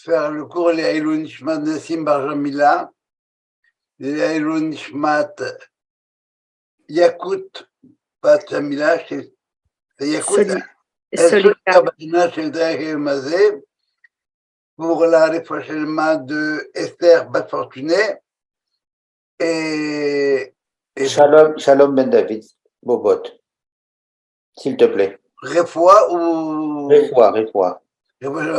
faire le cours les Haïlou Nishmat Nassim Bar Jamila, les Haïlou Nishmat Yakut Bat Jamila, c'est Yakut, Solika chez Daïr Mazé, pour la réflexion de Esther Bat Fortuné, et Shalom Ben David, Bobot, s'il te plaît. Refoua ou Refoua.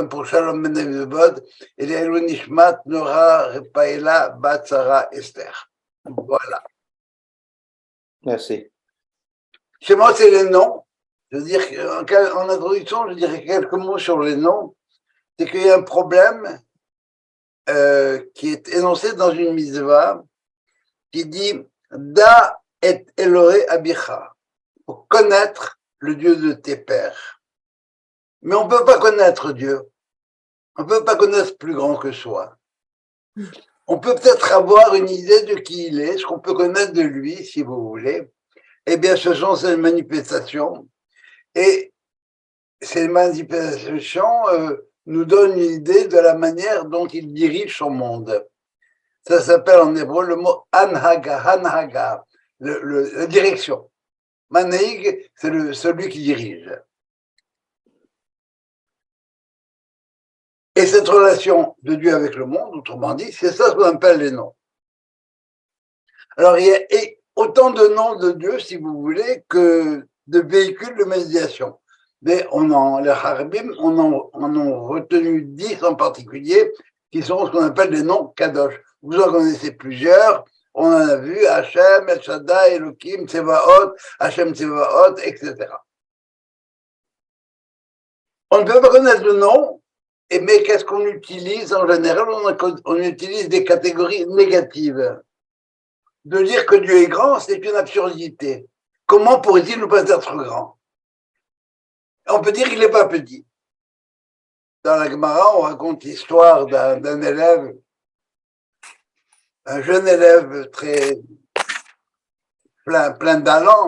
Pour Shalom Ben David Bobot, et les Haïlou Nishmat Nora Repaïla Bat Sarah Esther. Voilà. Merci. Chez moi, c'est les noms. Je veux dire, en introduction, je dirais quelques mots sur les noms. C'est qu'il y a un problème qui est énoncé dans une mitzvah qui dit Da et Elohe Abicha, pour connaître le Dieu de tes pères. Mais on ne peut pas connaître Dieu. On ne peut pas connaître plus grand que soi. On peut peut-être avoir une idée de qui il est, ce qu'on peut connaître de lui, si vous voulez. Eh bien, ce sont ces manifestations. Et ces manifestations nous donnent une idée de la manière dont il dirige son monde. Ça s'appelle en hébreu le mot Hanhaga, la direction. Manhaig, c'est celui qui dirige. Et cette relation de Dieu avec le monde, autrement dit, c'est ça ce qu'on appelle les noms. Alors, il y a autant de noms de Dieu, si vous voulez, que de véhicules de médiation. Mais les Harbim en ont retenu 10 en particulier, qui sont ce qu'on appelle des noms Kadosh. Vous en connaissez plusieurs, on en a vu, Hachem, El Shaddai, Elohim, Tsevaot, Hachem Tsevaot, etc. On ne peut pas connaître le nom, mais qu'est-ce qu'on utilise en général? On utilise des catégories négatives. De dire que Dieu est grand, c'est une absurdité. Comment pourrait-il ne pas être grand? On peut dire qu'il n'est pas petit. Dans la Gemara, on raconte l'histoire d'un élève, un jeune élève très plein d'allant,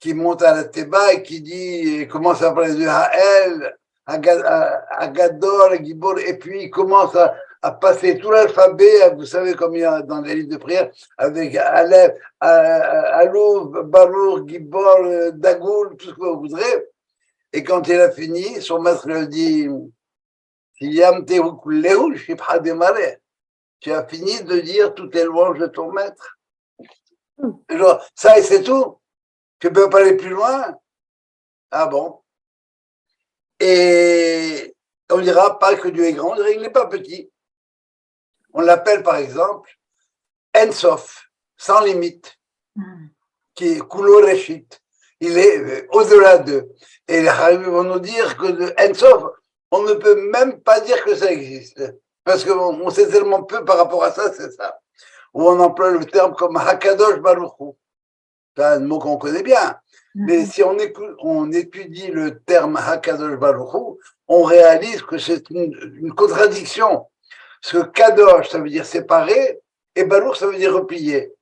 qui monte à la Théba et qui dit, il commence à parler de Ha'el, Agadol, Gibor, et puis il commence à passer tout l'alphabet, vous savez comme il y a dans les livres de prière, avec Aleph, Alouf, Barour, Gibor, Dagoul, tout ce que vous voudrez. Et quand il a fini, son maître lui dit, tu as fini de dire toutes les louanges de ton maître. Genre, ça et c'est tout. Tu ne peux pas aller plus loin. Ah bon? Et on ne dira pas que Dieu est grand, on dirait qu'il n'est pas petit. On l'appelle par exemple Ensof, sans limite, qui est Kulo Reshit. Il est au-delà d'eux. Et les Haribim vont nous dire que de Ensof, on ne peut même pas dire que ça existe. Parce qu'on sait tellement peu par rapport à ça, c'est ça. Ou on emploie le terme comme Hakadosh Baruch Hu. C'est un mot qu'on connaît bien. Mais si on étudie le terme Hakadosh Baruch Hu, on réalise que c'est une contradiction. Parce que Kadosh, ça veut dire séparer, et Baruch, ça veut dire replier.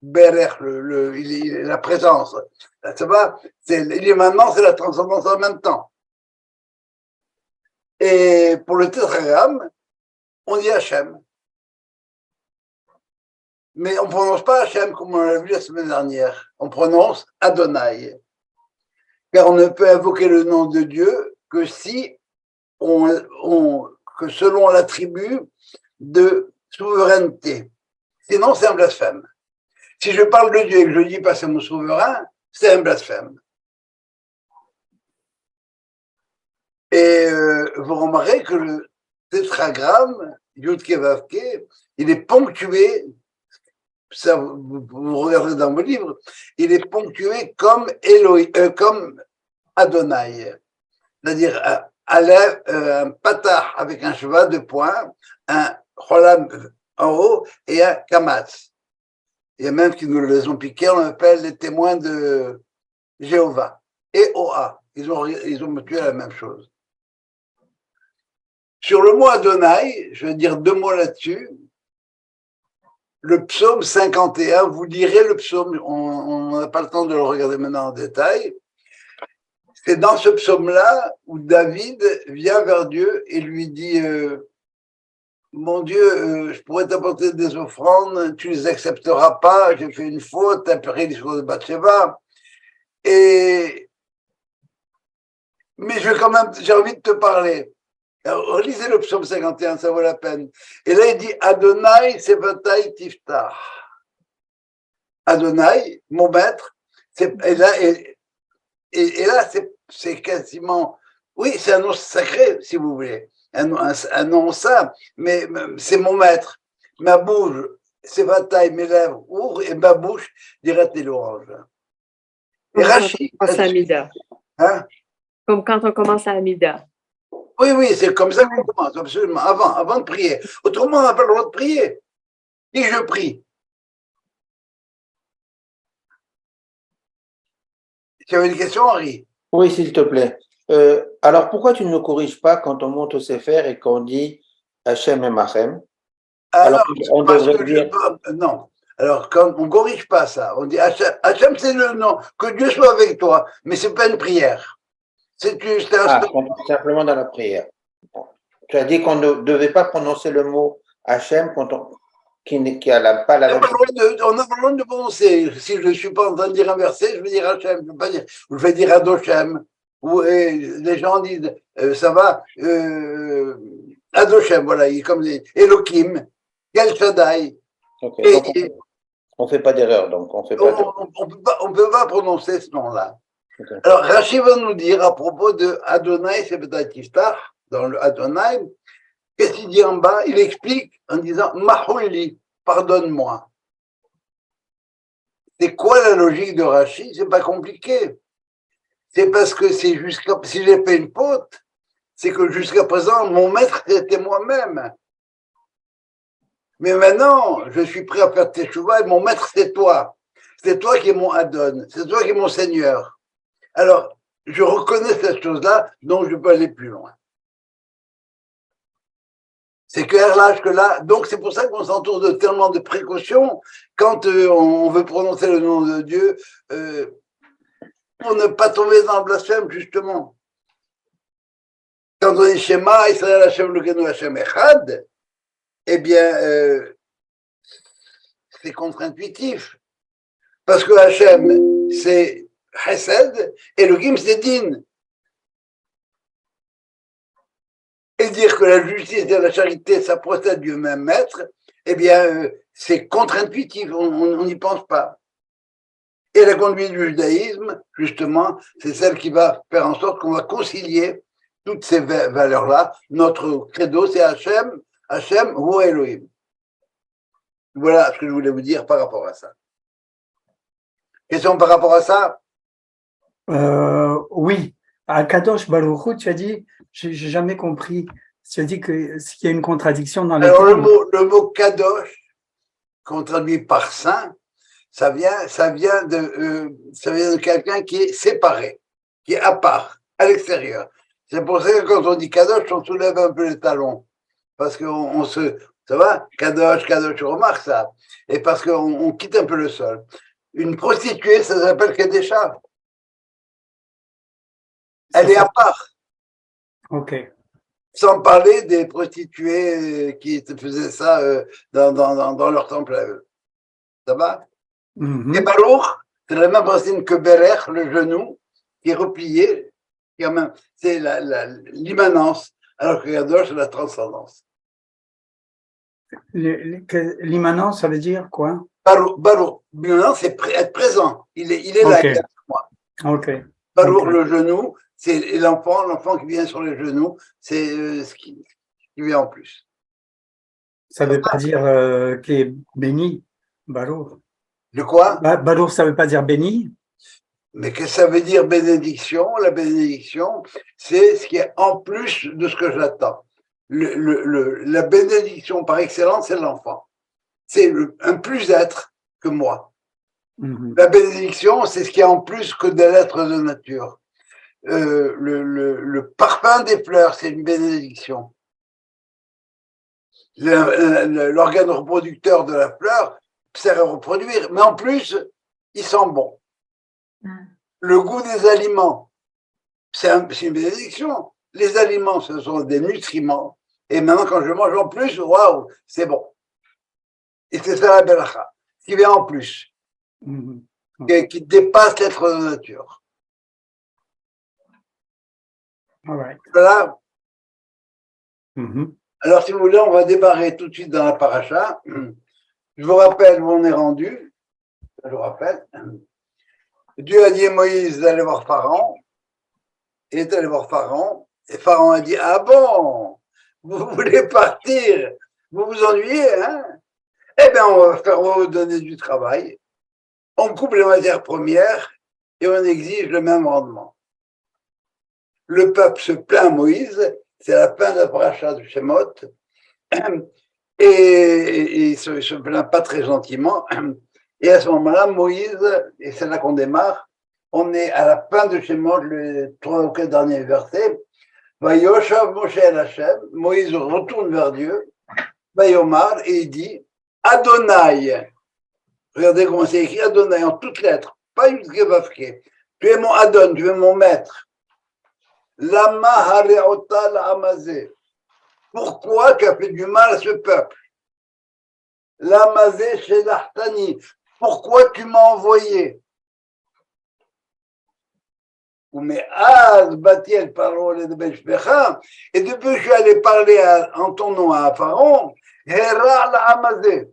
Berech, la présence. Ça va, il est maintenant, c'est la transcendance en même temps. Et pour le tétragramme, on dit Hachem. Mais on ne prononce pas Hachem comme on l'a vu la semaine dernière. On prononce Adonai. Car on ne peut invoquer le nom de Dieu que si que selon l'attribut de souveraineté. Sinon, c'est un blasphème. Si je parle de Dieu et que je ne dis pas c'est mon souverain, c'est un blasphème. Et vous remarquerez que le tétragramme, Yud Ke Vav Ke, il est ponctué, ça vous regarderez dans vos livres, il est ponctué comme comme Adonai. C'est-à-dire un patah avec un cheval de poing, un cholam en haut et un kamatz. Il y a même qui nous les ont piqués, on appelle les témoins de Jéhovah. Et Oa, ils ont tué la même chose. Sur le mot Adonai, je vais dire 2 mots là-dessus. Le psaume 51, vous lirez le psaume, on n'a pas le temps de le regarder maintenant en détail. C'est dans ce psaume-là où David vient vers Dieu et lui dit mon Dieu, je pourrais t'apporter des offrandes, tu les accepteras pas, j'ai fait une faute, t'as pris les choses de Bathsheba. Mais j'ai envie de te parler. Alors, relisez le psaume 51, ça vaut la peine. Et là, il dit Adonai Sevatai Tiftach. Adonai, mon maître, et là, c'est quasiment, oui, c'est un nom sacré, si vous voulez, un nom saint, mais c'est mon maître. Ma bouche, Sevatai, mes lèvres ouvrent et ma bouche dira tes louanges. Et Rachid, hein? Comme quand on commence à Amida. Oui, c'est comme ça qu'on commence, absolument, avant de prier. Autrement, on n'a pas le droit de prier. Et je prie. Tu avais une question, Henri? Oui, s'il te plaît. Alors, pourquoi tu ne nous corriges pas quand on monte au Sefer et qu'on dit Hachem et Machem? Alors, on devrait dire. Non. Alors, quand on ne corrige pas ça, on dit Hachem, c'est le nom, que Dieu soit avec toi, mais ce n'est pas une prière. C'est juste un simplement dans la prière. Tu as dit qu'on ne devait pas prononcer le mot Hachem qui n'a pas la même. On a besoin de prononcer. Si je ne suis pas en train de dire un verset, je vais dire Hachem. Je vais dire Adoshem. Les gens disent, ça va, Adoshem, voilà, comme Elohim, El Shaddai. Okay. On ne fait pas d'erreur, donc on ne peut pas prononcer ce nom-là. Okay. Alors, Rachid va nous dire à propos de Adonai Sebedat Tiftach, dans le Adonai, qu'est-ce qu'il dit en bas? Il explique en disant Mahuli, pardonne-moi. C'est quoi la logique de Rachid? C'est pas compliqué. C'est parce que si j'ai fait une faute, c'est que jusqu'à présent, mon maître, c'était moi-même. Mais maintenant, je suis prêt à faire teshuva et mon maître, c'est toi. C'est toi qui es mon Adon. C'est toi qui es mon Seigneur. Alors, je reconnais cette chose-là, donc je peux aller plus loin. C'est clair là, donc c'est pour ça qu'on s'entoure de tellement de précautions quand on veut prononcer le nom de Dieu pour ne pas tomber dans le blasphème, justement. Quand on dit Shema, Israël Hashem Elokeinu Hashem Echad, eh bien, c'est contre-intuitif. Parce que Hashem, c'est Chesed, et Elohim, c'est Din. Et dire que la justice et la charité, ça procède du même maître, eh bien, c'est contre-intuitif, on n'y pense pas. Et la conduite du judaïsme, justement, c'est celle qui va faire en sorte qu'on va concilier toutes ces valeurs-là. Notre credo, c'est Hachem ou Elohim. Voilà ce que je voulais vous dire par rapport à ça. Question par rapport à ça? Oui. À Kadosh Baruch Hu, tu as dit, j'ai jamais compris. Tu as dit qu'il y a une contradiction dans les termes. Alors, le mot Kadosh, qu'on traduit par saint, ça vient de quelqu'un qui est séparé, qui est à part, à l'extérieur. C'est pour ça que quand on dit Kadosh, on soulève un peu les talons. Parce qu'on ça va? Kadosh, je remarque ça. Et parce qu'on quitte un peu le sol. Une prostituée, ça s'appelle Kedesha. Elle est à part. Ok. Sans parler des prostituées qui faisaient ça dans leur temple à eux. Ça va? Et Baruch, c'est la même racine que Berech, le genou, qui est replié. C'est l'immanence, alors que Kadosh, c'est la transcendance. L'immanence, ça veut dire quoi? Baruch, l'immanence, c'est être présent. Il est là, il est avec moi. Ok. Baruch, le genou, c'est l'enfant qui vient sur les genoux, c'est ce qui vient en plus. Ça ne veut pas dire qu'il est béni, Baruch. De quoi? Baruch, ça ne veut pas dire béni. Mais qu'est-ce que ça veut dire bénédiction? La bénédiction, c'est ce qui est en plus de ce que j'attends. La bénédiction par excellence, c'est l'enfant. C'est un plus-être que moi. La bénédiction, c'est ce qui est en plus que de l'être de nature. Le parfum des fleurs, c'est une bénédiction. L'organe reproducteur de la fleur sert à reproduire, mais en plus, il sent bon. Le goût des aliments, c'est une bénédiction. Les aliments, ce sont des nutriments Et maintenant, quand je mange en plus, waouh, c'est bon. Et c'est ça la belacha, qui vient en plus, qui dépasse l'être de nature. All right. Voilà. Alors, si vous voulez, on va démarrer tout de suite dans la paracha. Je vous rappelle où on est rendu. Je vous rappelle. Dieu a dit à Moïse d'aller voir Pharaon. Il est allé voir Pharaon. Et Pharaon a dit, ah bon, vous voulez partir, vous vous ennuyez, hein? Eh bien, on va vous donner du travail. On coupe les matières premières et on exige le même rendement. Le peuple se plaint à Moïse, c'est la fin de la paracha de Shemot, et il se plaint pas très gentiment. Et à ce moment-là, Moïse, et c'est là qu'on démarre, on est à la fin de Shemot, le 3 ou 4 derniers versets. Vayoshav Moshe el Hashem, Moïse retourne vers Dieu, Vayomar, et il dit Adonai. Regardez comment c'est écrit Adonai en toutes lettres, pas Yud-Gevavke. Tu es mon Adon, tu es mon maître. Lama hareota la'amazé. Pourquoi tu as fait du mal à ce peuple? L'amazé chez l'Artani. Pourquoi tu m'as envoyé? Mais batiel parole de Beshbecha, et depuis que je suis allé parler en ton nom à Pharaon, Hera la'amazé.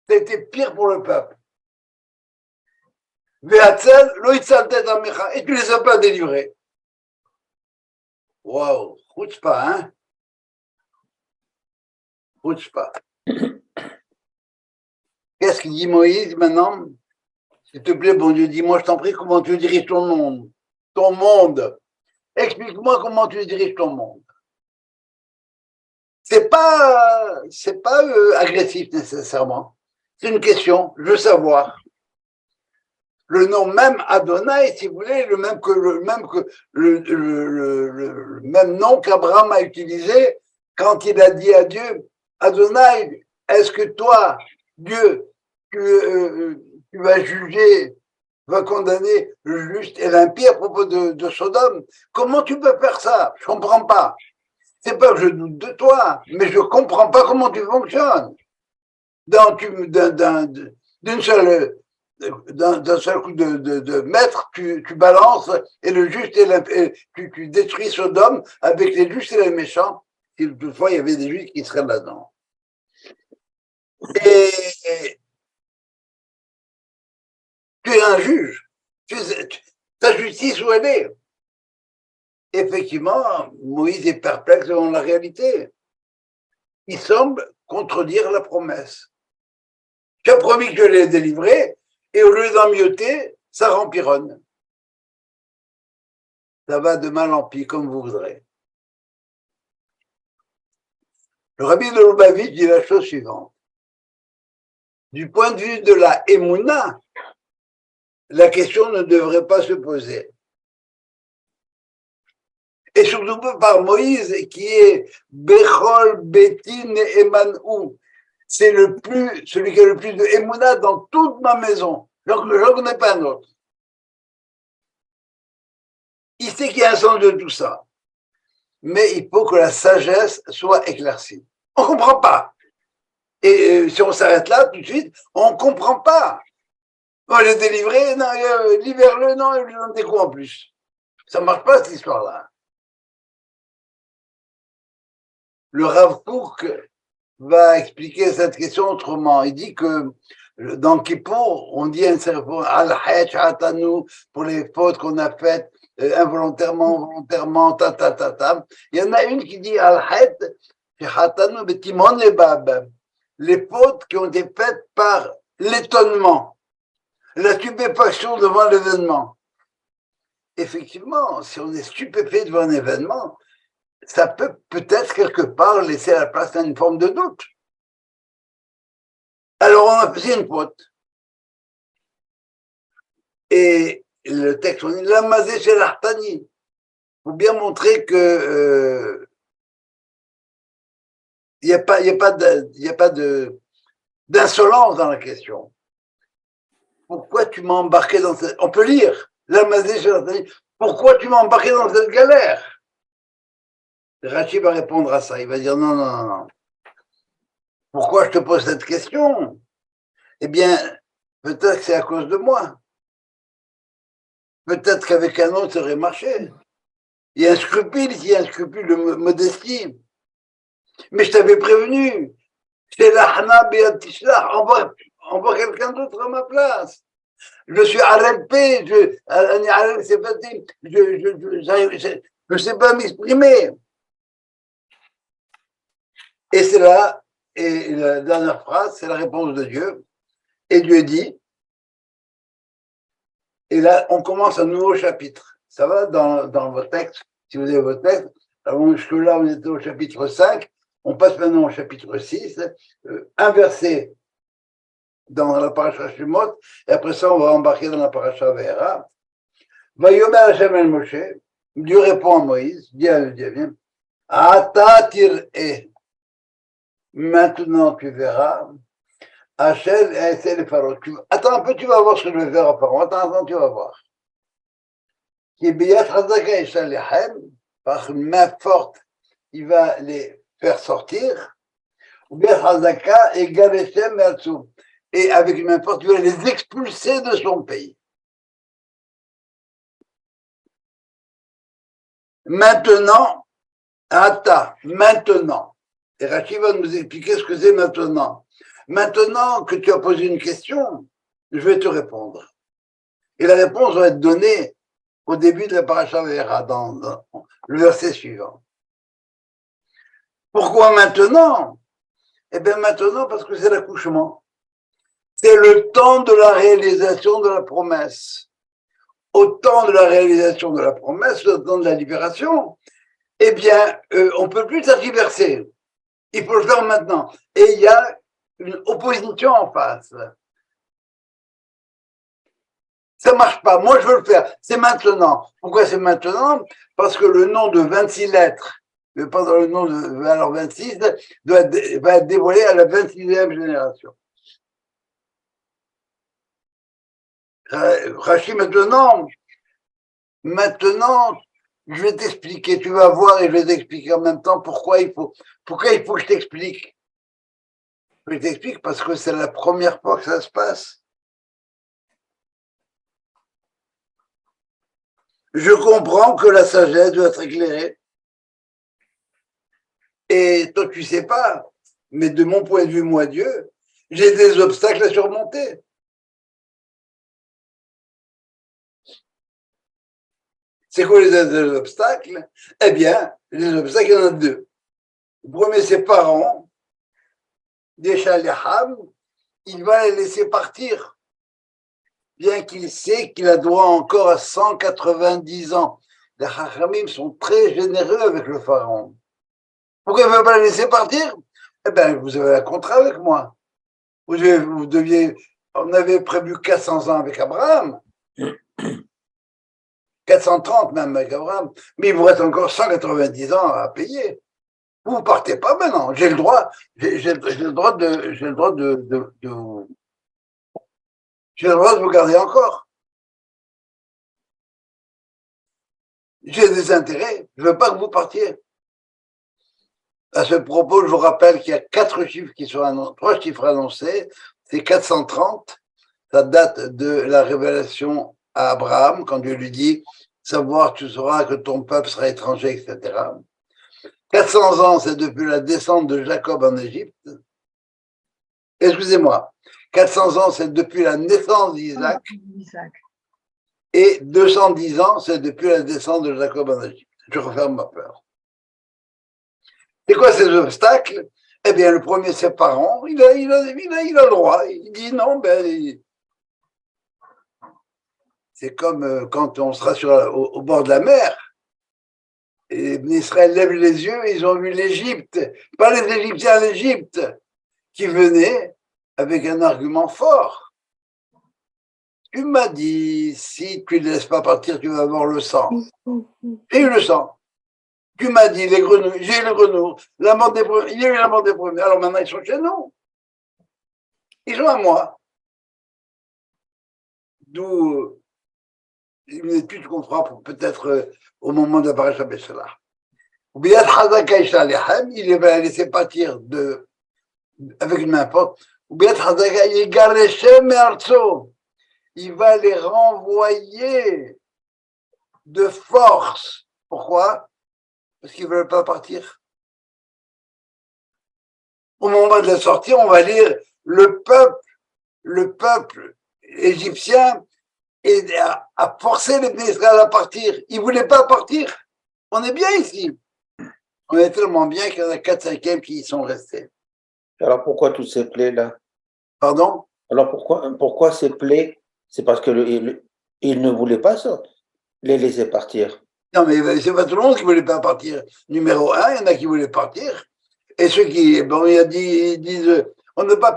C'était pire pour le peuple. Ve'atzel lo itzaltet amecha. Et tu les as pas délivrés. Waouh, chutzpah, hein? Chutzpah. Qu'est-ce qu'il dit Moïse maintenant? S'il te plaît, bon Dieu, dis-moi, je t'en prie, comment tu diriges ton monde? Ton monde. Explique-moi comment tu diriges ton monde. C'est pas agressif nécessairement. C'est une question, je veux savoir. Le nom même Adonai, si vous voulez, le même nom qu'Abraham a utilisé quand il a dit à Dieu, Adonai, est-ce que toi, Dieu, tu vas juger, vas condamner le juste et l'impie à propos de Sodome? Comment tu peux faire ça? Je comprends pas. C'est pas que je doute de toi, mais je comprends pas comment tu fonctionnes. D'un seul coup de maître, tu balances et le juste et tu détruis Sodome avec les justes et les méchants. Si toutefois il y avait des juifs qui seraient là-dedans. Et tu es un juge. Ta justice, où elle est? Effectivement, Moïse est perplexe devant la réalité. Il semble contredire la promesse. Tu as promis que je l'ai délivré, et au lieu d'emmieuter, ça rempironne. Ça va de mal en pis, comme vous voudrez. Le rabbi de Lubavitch dit la chose suivante. Du point de vue de la Emouna, la question ne devrait pas se poser. Et surtout pas par Moïse, qui est Bechol, Betin et Emanou. C'est celui qui a le plus de Emouna dans toute ma maison. Donc, je ne connais pas un autre. Il sait qu'il y a un sens de tout ça. Mais il faut que la sagesse soit éclaircie. On ne comprend pas. Et si on s'arrête là, tout de suite, on ne comprend pas. On les délivrer, non, libère-le, non, il lui donne des coups en plus. Ça ne marche pas, cette histoire-là. Le Rav Kook va expliquer cette question autrement. Il dit que dans Kippour, on dit un cerveau al-hajj atanu pour les fautes qu'on a faites involontairement, volontairement, ta. Il y en a une qui dit al-hajj atanu betimon lebab, les fautes qui ont été faites par l'étonnement, la stupéfaction devant l'événement. Effectivement, si on est stupéfait devant un événement, ça peut peut-être quelque part laisser la place à une forme de doute. Alors on a fait une faute. Et le texte, on dit l'amazé chez l'Artani. Il faut bien montrer que il n'y a pas d'insolence dans la question. Pourquoi tu m'as embarqué dans cette... On peut lire l'amazé chez l'Artani. Pourquoi tu m'as embarqué dans cette galère? Rachid va répondre à ça. Il va dire non, non, non, non. Pourquoi je te pose cette question? Eh bien, peut-être que c'est à cause de moi. Peut-être qu'avec un autre, ça aurait marché. Il y a un scrupule ici, il y a un scrupule de modestie. Mais je t'avais prévenu. C'est la Hana Beatislah. Envoie quelqu'un d'autre à ma place. Je suis arrêté, je ne sais pas m'exprimer. Et c'est là, et la dernière phrase, c'est la réponse de Dieu. Et Dieu dit, et là, on commence un nouveau chapitre. Ça va dans votre texte, si vous avez votre texte. Alors, jusque-là, on était au chapitre 5. On passe maintenant au chapitre 6. Un verset dans la paracha Shemot, et après ça, on va embarquer dans la paracha Ve'era. Vayomer Hashem el Moshe, Dieu répond à Moïse, dit à Dieu, Ata tir'e, maintenant tu verras, Hachel et le Pharaon. Attends un peu, tu vas voir ce que je vais faire à Pharaon. Attends, tu vas voir. Qui biyat chazaka et shalechem, par une main forte, il va les faire sortir. Ou bien chazaka et galechem et et avec une main forte, il va les expulser de son pays. Maintenant, maintenant. Et Rachid va nous expliquer ce que c'est maintenant. Maintenant que tu as posé une question, je vais te répondre. Et la réponse va être donnée au début de la paracha Ve'era, dans le verset suivant. Pourquoi maintenant? Eh bien maintenant parce que c'est l'accouchement. C'est le temps de la réalisation de la promesse. Au temps de la réalisation de la promesse, au temps de la libération, eh bien, on ne peut plus tergiverser. Il faut le faire maintenant. Et il y a une opposition en face. Ça ne marche pas. Moi, je veux le faire. C'est maintenant. Pourquoi c'est maintenant? Parce que le nom de 26 lettres, pendant le nom de alors 26, va être dévoilé à la 26e génération. Rachid, maintenant, je vais t'expliquer. Tu vas voir et je vais t'expliquer en même temps pourquoi il faut que je t'explique. Je t'explique parce que c'est la première fois que ça se passe. Je comprends que la sagesse doit être éclairée. Et toi, tu sais pas, mais de mon point de vue, moi, Dieu, j'ai des obstacles à surmonter. C'est quoi les obstacles? Eh bien, les obstacles, il y en a deux. Le premier, c'est Pharaon, des Shaliham, il va les laisser partir, bien qu'il sait qu'il a droit encore à 190 ans. Les Chachamim sont très généreux avec le Pharaon. Pourquoi il ne veut pas les laisser partir? Eh bien, vous avez un contrat avec moi. On avait prévu 400 ans avec Abraham. 430 même avec Abraham. Mais il vous reste encore 190 ans à payer. Vous ne partez pas maintenant. J'ai le droit de vous garder encore. J'ai des intérêts. Je ne veux pas que vous partiez. À ce propos, je vous rappelle qu'il y a 3 chiffres annoncés. C'est 430. Ça date de la révélation à Abraham, quand Dieu lui dit, savoir, tu sauras que ton peuple sera étranger, etc. 400 ans, c'est depuis la descente de Jacob en Égypte. Excusez-moi. 400 ans, c'est depuis la naissance d'Isaac. Et 210 ans, c'est depuis la descente de Jacob en Égypte. Je referme ma peur. C'est quoi ces obstacles? Eh bien, le premier, c'est Pharaon. Il a le droit. Il dit non, c'est comme quand on sera au bord de la mer. Et Israël lève les yeux, ils ont vu l'Égypte, pas les Égyptiens, l'Égypte, qui venait avec un argument fort. Tu m'as dit, si tu ne laisses pas partir, tu vas avoir le sang. J'ai eu le sang. Tu m'as dit, les grenouilles, j'ai eu les grenouilles, il y a eu la mort des premiers. Alors maintenant, ils sont chez nous. Ils sont à moi. D'où une étude qu'on fera peut-être au moment de la paracha Beshalach. Ou bien il va la laisser partir avec une main forte. Ou bien il va les renvoyer de force. Pourquoi? Parce qu'ils ne veulent pas partir. Au moment de la sortie, on va lire le peuple égyptien a forcé les Israël à partir. Ils ne voulaient pas partir. On est bien ici. On est tellement bien qu'il y en a 4/5 qui y sont restés. Alors pourquoi toutes ces plaies-là? Pardon? Alors pourquoi ces plaies? C'est parce que il ne voulait pas ça, les laisser partir. Non, mais c'est pas tout le monde qui ne voulait pas partir. Numéro 1, il y en a qui voulaient partir. Et ceux qui, bon, ils disent, on n'a pas,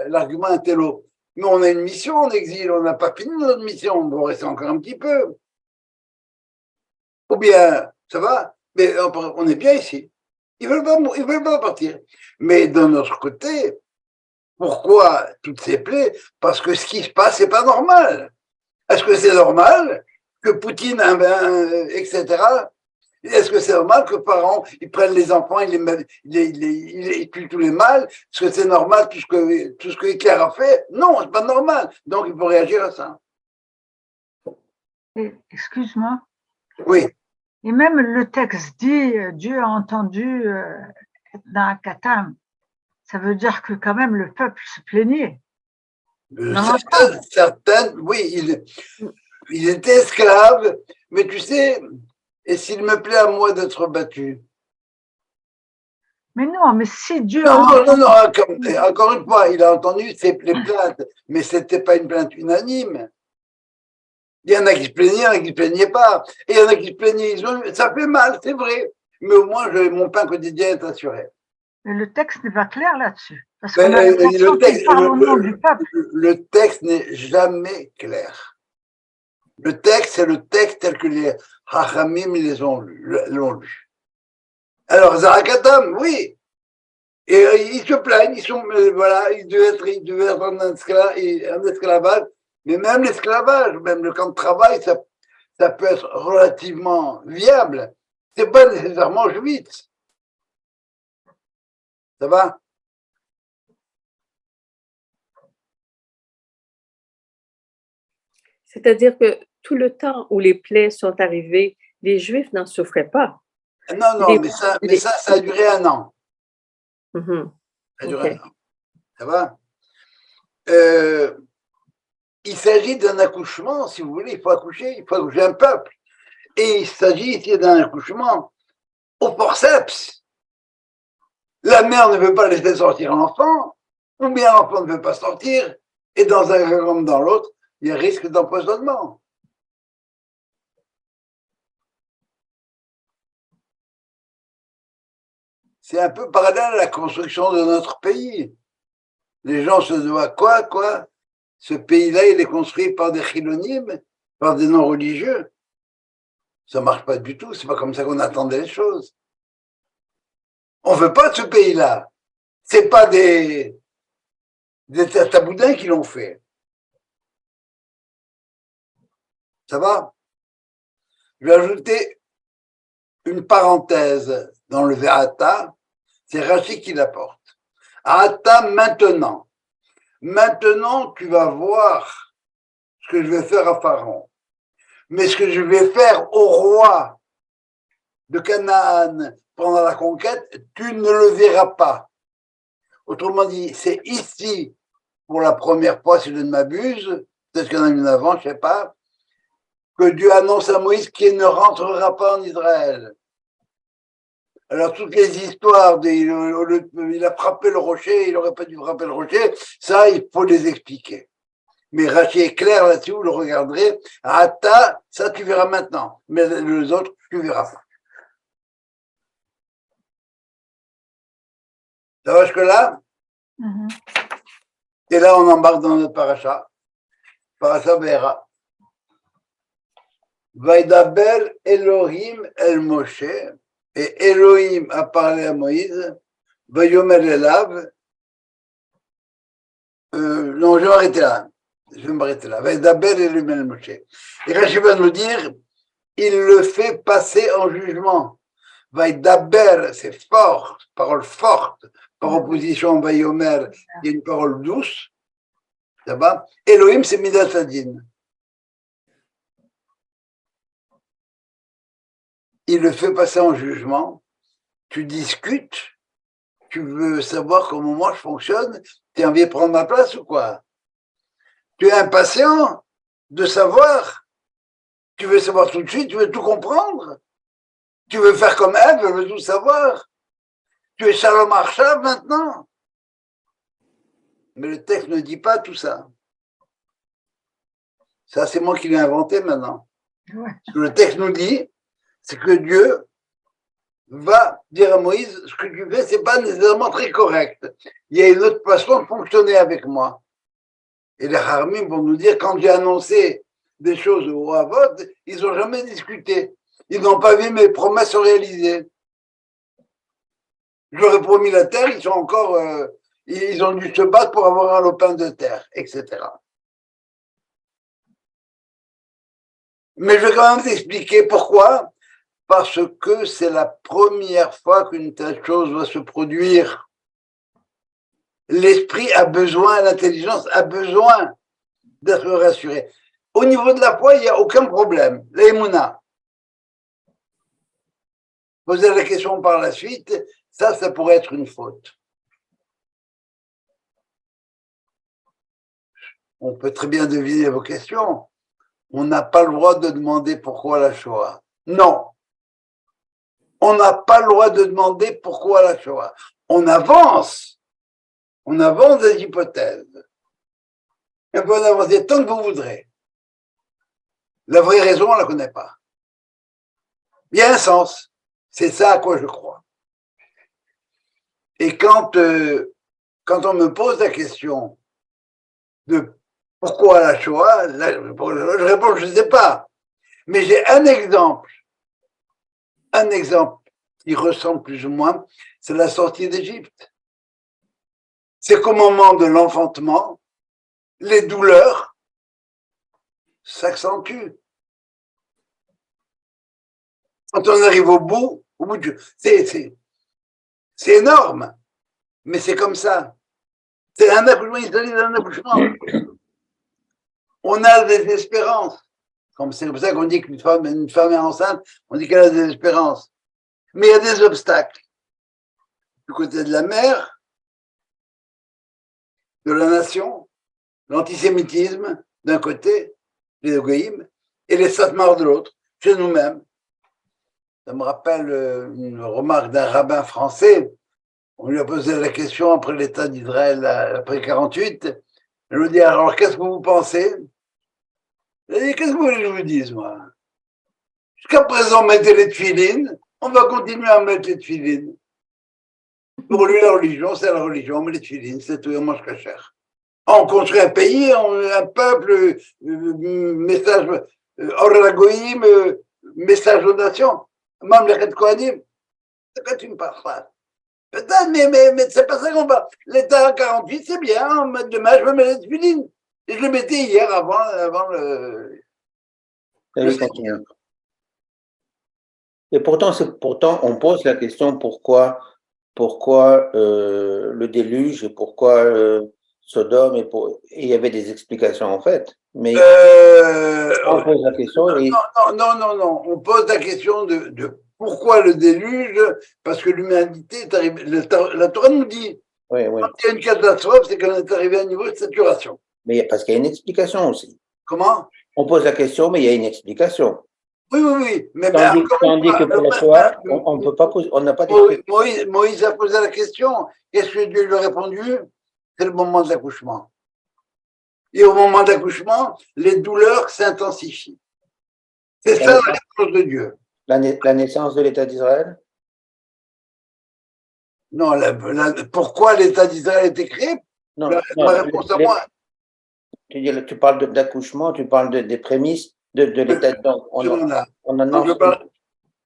l'argument est tel haut. Mais on a une mission en exil, on n'a pas fini notre mission, on doit rester encore un petit peu. Ou bien, ça va, mais on est bien ici. Ils veulent pas partir. Mais d'un autre côté, pourquoi toutes ces plaies? Parce que ce qui se passe, c'est pas normal. Est-ce que c'est normal que Poutine, etc. Est-ce que c'est normal que parents, ils prennent les enfants, ils tuent tous les mâles? Est-ce que c'est normal tout ce que Hitler a fait? Non, c'est pas normal. Donc, il faut réagir à ça. Excuse-moi. Oui. Et même le texte dit Dieu a entendu dans Katam. Ça veut dire que quand même le peuple se plaignait. Certains, oui, il était esclave, mais tu sais, et s'il me plaît à moi d'être battu? Mais non, mais si Dieu non, encore une fois, il a entendu les plaintes, mais c'était pas une plainte unanime. Il y en a qui se plaignaient, il y en a qui ne se plaignaient pas. Et il y en a qui se plaignaient, ça fait mal, c'est vrai, mais au moins mon pain quotidien est assuré. Mais le texte n'est pas clair là-dessus. Parce qu'on a l'impression qu'il parle au nom du peuple. Le texte n'est jamais clair. Le texte, c'est le texte tel que les Hachamim l'ont lu. Alors, Zarakatam, oui. Et ils se plaignent, ils devaient être en esclavage. Mais même l'esclavage, même le camp de travail, ça peut être relativement viable. C'est pas nécessairement Auschwitz. Ça va? C'est-à-dire que tout le temps où les plaies sont arrivées, les Juifs n'en souffraient pas. Non, mais ça a duré 1 an. Mm-hmm. Ça a duré 1 an. Ça va? Il s'agit d'un accouchement, si vous voulez, il faut accoucher un peuple. Et il s'agit ici d'un accouchement au forceps. La mère ne veut pas laisser sortir l'enfant, ou bien l'enfant ne veut pas sortir, et dans un cas comme dans l'autre, il y a risque d'empoisonnement. C'est un peu parallèle à la construction de notre pays. Les gens se disent quoi? Ce pays-là, il est construit par des chilonimes, par des non-religieux. Ça ne marche pas du tout, c'est pas comme ça qu'on attendait les choses. On ne veut pas de ce pays-là. C'est pas des taboudins qui l'ont fait. Ça va? Je vais ajouter une parenthèse dans le Ve'ata, c'est Rashi qui l'apporte. Ata maintenant. Maintenant, tu vas voir ce que je vais faire à Pharaon. Mais ce que je vais faire au roi de Canaan pendant la conquête, tu ne le verras pas. Autrement dit, c'est ici, pour la première fois, si je ne m'abuse, peut-être qu'il y en a une avant, je ne sais pas, que Dieu annonce à Moïse qu'il ne rentrera pas en Israël. Alors, toutes les histoires, il a frappé le rocher, il n'aurait pas dû frapper le rocher, ça, il faut les expliquer. Mais Rachi est clair là-dessus, vous le regarderez. Ata, ça, tu verras maintenant. Mais les autres, tu ne verras pas. Ça va jusque-là? Et là, on embarque dans notre paracha. Paracha Be'era. Vaidaber Elohim el Moshe. Et Elohim a parlé à Moïse. Vayomer elav. Non, je vais m'arrêter là. Vaidaber Elohim el Moshe. Et Rashi va nous dire, il le fait passer en jugement. Vaïdaber, c'est fort, parole forte, par opposition à Vaïomer, il y a une parole douce. Là-bas. Elohim, c'est Midat Adin. Il le fait passer en jugement. Tu discutes, tu veux savoir comment moi je fonctionne, tu as envie de prendre ma place ou quoi? Tu es impatient de savoir, tu veux savoir tout de suite, tu veux tout comprendre, tu veux faire comme elle, tu veux tout savoir. Tu es Shalom Arshav maintenant. Mais le texte ne dit pas tout ça. Ça, c'est moi qui l'ai inventé maintenant. Ouais. Ce que le texte nous dit, c'est que Dieu va dire à Moïse, ce que tu fais, c'est pas nécessairement très correct. Il y a une autre façon de fonctionner avec moi. Et les Harmim vont nous dire, quand j'ai annoncé des choses au Havot, ils n'ont jamais discuté. Ils n'ont pas vu mes promesses se réaliser. Je leur ai promis la terre, ils sont encore, ils ont dû se battre pour avoir un lopin de terre, etc. Mais je vais quand même t'expliquer pourquoi. Parce que c'est la première fois qu'une telle chose va se produire. L'esprit a besoin, l'intelligence a besoin d'être rassuré. Au niveau de la foi, il n'y a aucun problème. L'émouna. Poser la question par la suite, ça pourrait être une faute. On peut très bien deviner vos questions. On n'a pas le droit de demander pourquoi la Shoah. Non. On n'a pas le droit de demander pourquoi la Shoah. On avance des hypothèses. On peut en avancer tant que vous voudrez. La vraie raison, on ne la connaît pas. Il y a un sens. C'est ça à quoi je crois. Et quand on me pose la question de pourquoi la Shoah, je réponds, je ne sais pas. Mais j'ai un exemple qui ressemble plus ou moins, c'est la sortie d'Égypte. C'est qu'au moment de l'enfantement, les douleurs s'accentuent. Quand on arrive au bout c'est énorme, mais c'est comme ça. C'est un accouchement, il s'agit d'un accouchement. On a des espérances. C'est comme ça qu'on dit qu'une femme est enceinte, on dit qu'elle a des espérances. Mais il y a des obstacles. Du côté de la mère, de la nation, l'antisémitisme d'un côté, les goïms, et les satmars de l'autre, chez nous-mêmes. Ça me rappelle une remarque d'un rabbin français. On lui a posé la question après l'État d'Israël, après 48. Il lui dit, alors qu'est-ce que vous pensez? Il a dit, qu'est-ce que vous voulez que je vous dise, moi? Jusqu'à présent, mettez les tefilines, on va continuer à mettre les tefilines. Pour lui, la religion, c'est la religion, on met les tefilines, c'est tout, on mange cachère. On construit un pays, un peuple, message, Oragoïm, message aux nations, Mamlechet Kohanim. C'est quand tu me parles ça. Peut-être, mais c'est pas ça qu'on parle. L'État 48, c'est bien, demain, je vais mettre les tefilines. Et je le mettais hier avant le. Et pourtant, on pose la question pourquoi le déluge et pourquoi Sodome et il y avait des explications en fait. Mais on pose la question. Et... Non. On pose la question de pourquoi le déluge, parce que l'humanité est arrivée. La Torah nous dit. Oui. Quand il y a une catastrophe, c'est qu'on est arrivé à un niveau de saturation. Mais parce qu'il y a une explication aussi. Comment? On pose la question, mais il y a une explication. Oui. Mais tandis que pour la Shoah, on peut pas poser, on n'a pas d'explication. Moïse a posé la question. Qu'est-ce que Dieu lui a répondu? C'est le moment de l'accouchement. Et au moment de l'accouchement, les douleurs s'intensifient. C'est ça la réponse de Dieu. La naissance de l'État d'Israël? Non, pourquoi l'État d'Israël a été créé? Non, la réponse à moi. Tu parles d'accouchement, tu parles des prémices de l'État.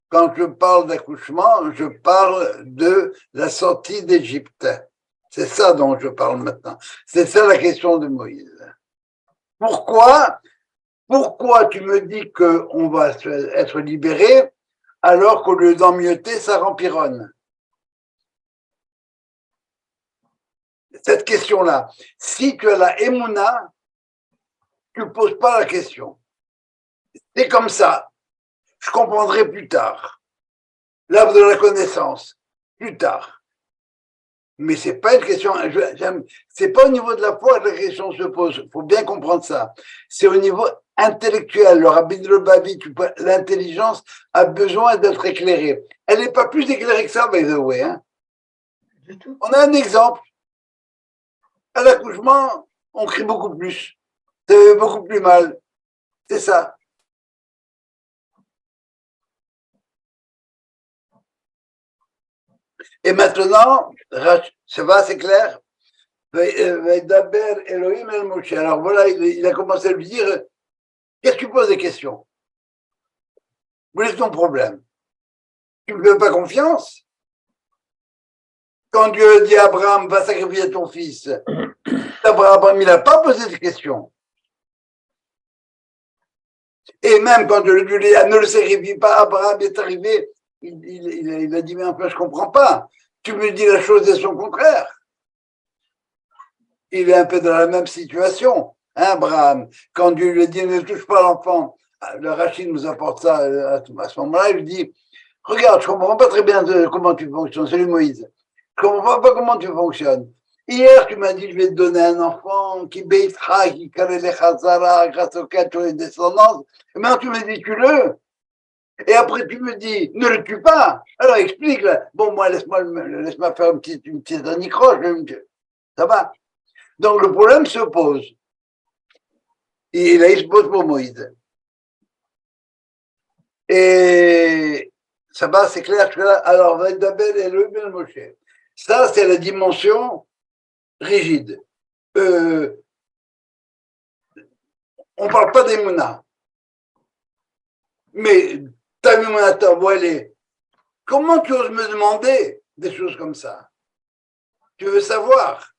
Quand je parle d'accouchement, je parle de la sortie d'Égypte. C'est ça dont je parle maintenant. C'est ça la question de Moïse. Pourquoi tu me dis qu'on va être libéré alors qu'au lieu d'emmieuter, ça rempironne? Cette question-là, si tu as la émouna, tu ne poses pas la question. C'est comme ça. Je comprendrai plus tard. L'arbre de la connaissance, plus tard. Mais c'est pas une question, c'est pas au niveau de la foi que la question se pose. Il faut bien comprendre ça. C'est au niveau intellectuel. Le Rabbi de Lubavitch, l'intelligence a besoin d'être éclairée. Elle n'est pas plus éclairée que ça, by the way. Hein. Du tout. On a un exemple. À l'accouchement, on crie beaucoup plus. Ça fait beaucoup plus mal. C'est ça. Et maintenant, ça va, c'est clair? Daber Elohim el Moshe. Alors voilà, il a commencé à lui dire, qu'est-ce que tu poses des questions? Où est ton problème? Tu ne me fais pas confiance? Quand Dieu dit à Abraham, va sacrifier ton fils, Abraham, il n'a pas posé de questions. Et même quand Dieu lui dit, ne le sacrifie pas, Abraham est arrivé, il a dit, mais un peu, je ne comprends pas. Tu me dis la chose et son contraire. Il est un peu dans la même situation, hein, Abraham. Quand Dieu lui dit, ne touche pas l'enfant, le Rachid nous apporte ça à ce moment-là, il lui dit, regarde, je ne comprends pas très bien comment tu fonctionnes, c'est lui Moïse. Je ne comprends pas comment tu fonctionnes. Hier, tu m'as dit, je vais te donner un enfant qui béitera, qui calait les chazara, grâce auquel tu as une descendance. Et maintenant, tu me dis, tue-le. Et après, tu me dis, ne le tue pas. Alors, explique, là. Bon, moi, laisse-moi faire une petite anicroche. Ça va. Donc, le problème se pose. Et là, il se pose pour Moïse. Et ça va, c'est clair que là, alors, Vaïdabel et le bien Moshe. Ça, c'est la dimension rigide. On ne parle pas des mounas. Mais ta Mimouna, où elle est? Comment tu oses me demander des choses comme ça? Tu veux savoir?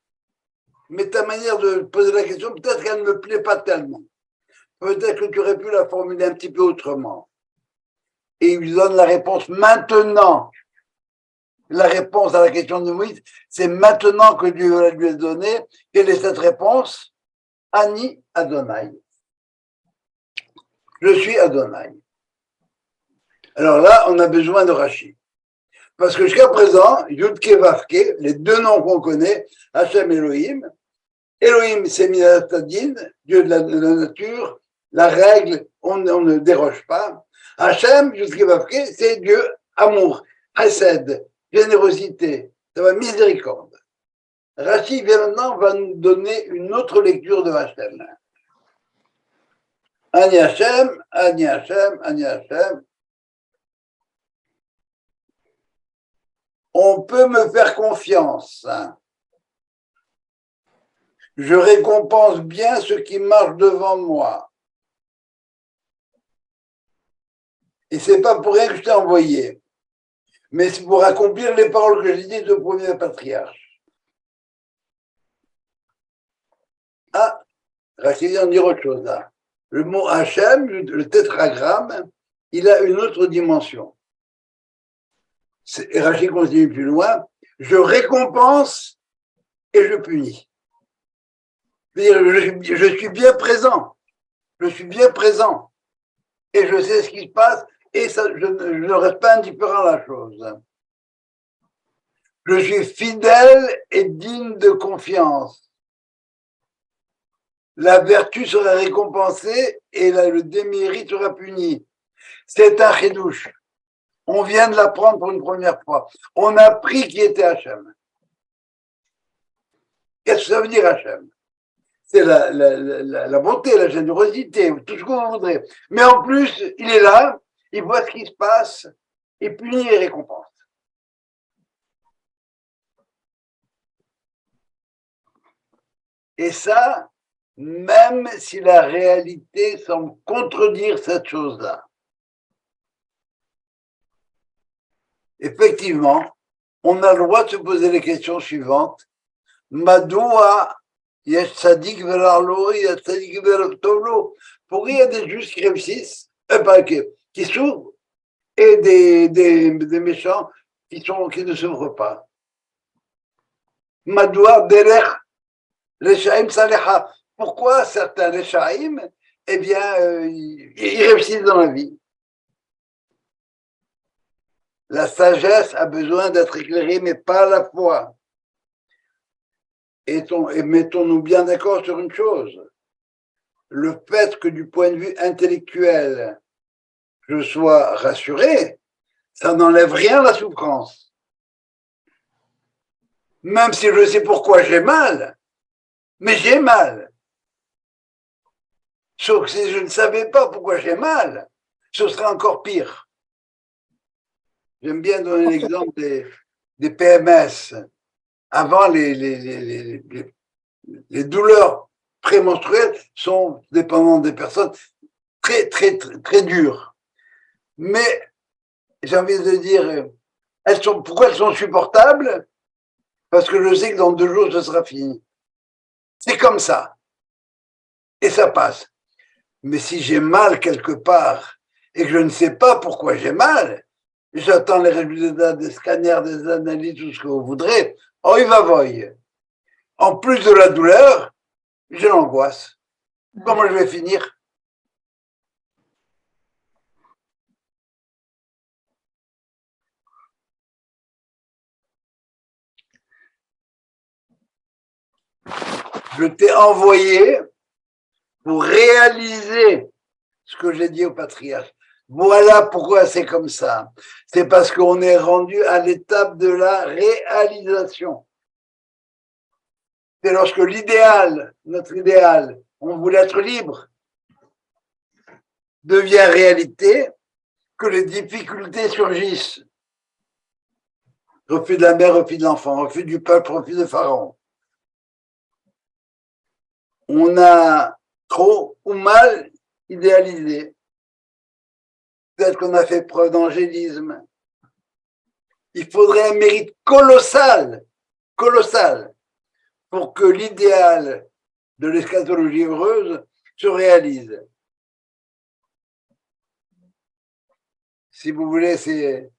Mais ta manière de poser la question, peut-être qu'elle ne me plaît pas tellement. Peut-être que tu aurais pu la formuler un petit peu autrement. Et il lui donne la réponse maintenant. La réponse à la question de Moïse, c'est maintenant que Dieu lui a donné. Quelle est cette réponse? Ani Adonai. Je suis Adonai. Alors là, on a besoin de Rachid. Parce que jusqu'à présent, Yudke Vavke, les deux noms qu'on connaît, Hachem Elohim, Elohim, c'est Minatadin, Dieu de la nature, la règle, on ne déroge pas. Hachem, Yudke Vavke, c'est Dieu amour, Hesed, générosité, ça va miséricorde. Rachid, maintenant, va nous donner une autre lecture de Hachem. Ani Hachem, Ani Hachem, Ani Hachem. On peut me faire confiance. Je récompense bien ce qui marche devant moi. Et c'est pas pour rien que je t'ai envoyé, mais c'est pour accomplir les paroles que j'ai dites au premier patriarche. Ah, Rachid en dire autre chose là. Le mot Hachem, le tétragramme, il a une autre dimension. Et Rachid continue plus loin, je récompense et je punis. Je suis bien présent, je suis bien présent et je sais ce qui se passe et ça, je ne reste pas indifférent à la chose. Je suis fidèle et digne de confiance. La vertu sera récompensée et le démérite sera puni. C'est un chidouche. On vient de l'apprendre pour une première fois. On a appris qui était Hachem. Qu'est-ce que ça veut dire Hachem? C'est la bonté, la générosité, tout ce que vous voudrez. Mais en plus, il est là, il voit ce qui se passe, il punit et récompense. Et ça, même si la réalité semble contredire cette chose-là. Effectivement, on a le droit de se poser les questions suivantes. Madoua, yesh tzadik velarlo, yesh tzadik vertovlo. Pourquoi il y a des justes qui réussissent, qui s'ouvrent, et des méchants qui ne s'ouvrent pas. Madoua derech Rechaim Salecha. Pourquoi certains Rechaim, eh bien, ils réussissent dans la vie? La sagesse a besoin d'être éclairée, mais pas la foi. Et mettons-nous bien d'accord sur une chose. Le fait que du point de vue intellectuel, je sois rassuré, ça n'enlève rien à la souffrance. Même si je sais pourquoi j'ai mal, mais j'ai mal. Sauf que si je ne savais pas pourquoi j'ai mal, ce serait encore pire. J'aime bien donner l'exemple des PMS. Avant, les douleurs prémenstruelles sont, dépendant des personnes, très, très, très, très dures. Mais j'ai envie de dire, pourquoi elles sont supportables? Parce que je sais que dans 2 jours, ce sera fini. C'est comme ça. Et ça passe. Mais si j'ai mal quelque part et que je ne sais pas pourquoi j'ai mal, j'attends les résultats des scanners, des analyses, tout ce que vous voudrez. Oh, il va voyer. En plus de la douleur, j'ai l'angoisse. Comment je vais finir? Je t'ai envoyé pour réaliser ce que j'ai dit au patriarche. Voilà pourquoi c'est comme ça. C'est parce qu'on est rendu à l'étape de la réalisation. C'est lorsque l'idéal, notre idéal, on voulait être libre, devient réalité, que les difficultés surgissent. Refus de la mère, refus de l'enfant, refus du peuple, refus de Pharaon. On a trop ou mal idéalisé. Peut-être qu'on a fait preuve d'angélisme. Il faudrait un mérite colossal, colossal, pour que l'idéal de l'eschatologie heureuse se réalise. Si vous voulez, c'est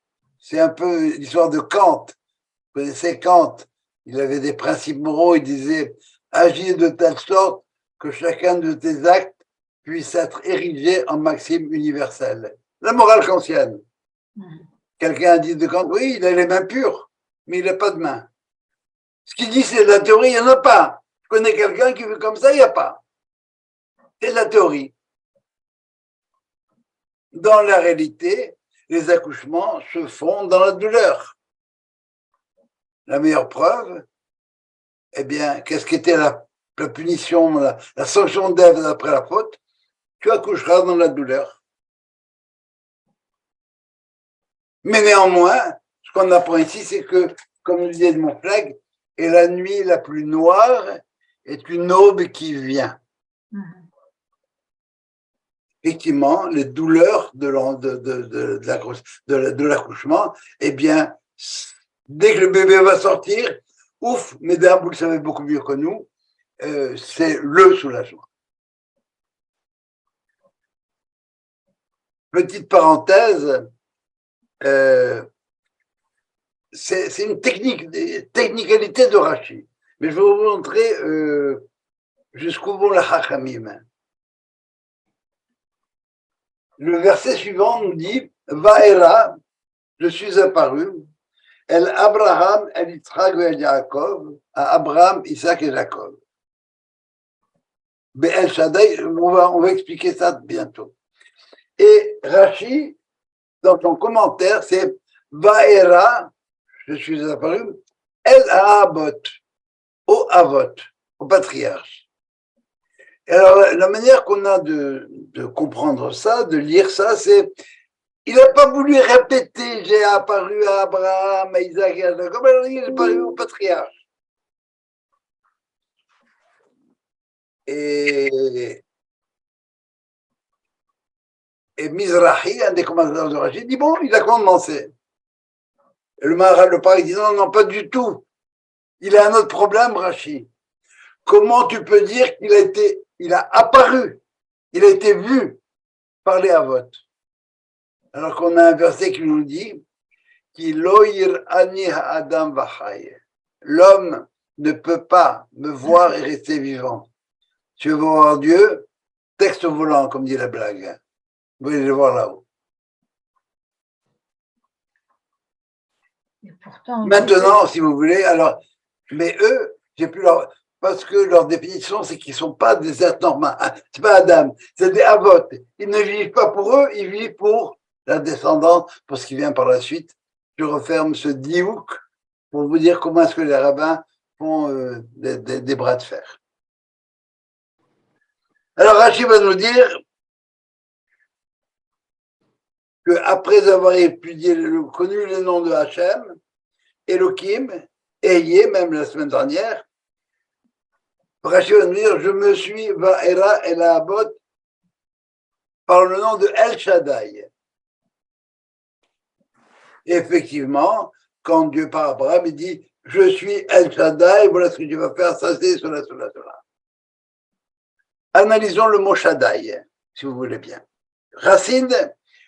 un peu l'histoire de Kant. Vous connaissez Kant, il avait des principes moraux, il disait « Agis de telle sorte que chacun de tes actes puisse être érigé en maxime universelle. » La morale kantienne. Quelqu'un a dit de Kant, oui, il a les mains pures, mais il n'a pas de mains. Ce qu'il dit, c'est de la théorie, il n'y en a pas. Je connais quelqu'un qui veut comme ça, il n'y a pas. C'est de la théorie. Dans la réalité, les accouchements se font dans la douleur. La meilleure preuve, eh bien, qu'est-ce qu'était la punition, la sanction d'Ève après la faute? Tu accoucheras dans la douleur. Mais néanmoins, ce qu'on apprend ici, c'est que, comme nous disait Edmond Flegg, et la nuit la plus noire est une aube qui vient. Effectivement, les douleurs de l'accouchement, eh bien, dès que le bébé va sortir, ouf, mesdames, vous le savez beaucoup mieux que nous, c'est le soulagement. Petite parenthèse, c'est une technicalité de Rashi, mais je vais vous montrer jusqu'où vont la Chachamim. Le verset suivant nous dit Vaera, je suis apparu, El Abraham, El Yitzhak et El Yaakov, à Abraham, Isaac et Jacob. El Shaddai, on va expliquer ça bientôt. Et Rashi, dans son commentaire, c'est Vaera, je suis apparu, El Aabot, au Avot, au patriarche. Et alors, la manière qu'on a de comprendre ça, de lire ça, c'est il n'a pas voulu répéter j'ai apparu à Abraham, à Isaac et à Jacob, alors il est apparu au patriarche. Et Mizrahi, un des commentateurs de Rashi, dit bon, il a commencé. Et le Maharal le parle, il dit non, non, pas du tout. Il a un autre problème, Rashi. Comment tu peux dire il a apparu, il a été vu par les Avot? Alors qu'on a un verset qui nous dit Ki lo yir'ani ha'adam v'chai. L'homme ne peut pas me voir et rester vivant. Tu veux voir Dieu, texte volant, comme dit la blague. Vous pouvez le voir là-haut. Et pourtant, Maintenant, si vous voulez, alors, mais eux, j'ai pu leur, parce que leur définition, c'est qu'ils sont pas des êtres normaux. C'est pas Adam, c'est des Avot. Ils ne vivent pas pour eux, ils vivent pour la descendance, pour ce qui vient par la suite. Je referme ce diouk pour vous dire comment est-ce que les rabbins font des bras de fer. Alors Rachid va nous dire que après avoir étudié, connu les noms de Hachem, Elohim, Eyé, même la semaine dernière, Rachid va nous dire, je me suis Va'era El Abot par le nom de El Shaddai. Et effectivement, quand Dieu parle à Abraham, il dit, je suis El Shaddai, voilà ce que tu vas faire, ça c'est, cela, cela, cela. Analysons le mot Shaddai, si vous voulez bien. Racine,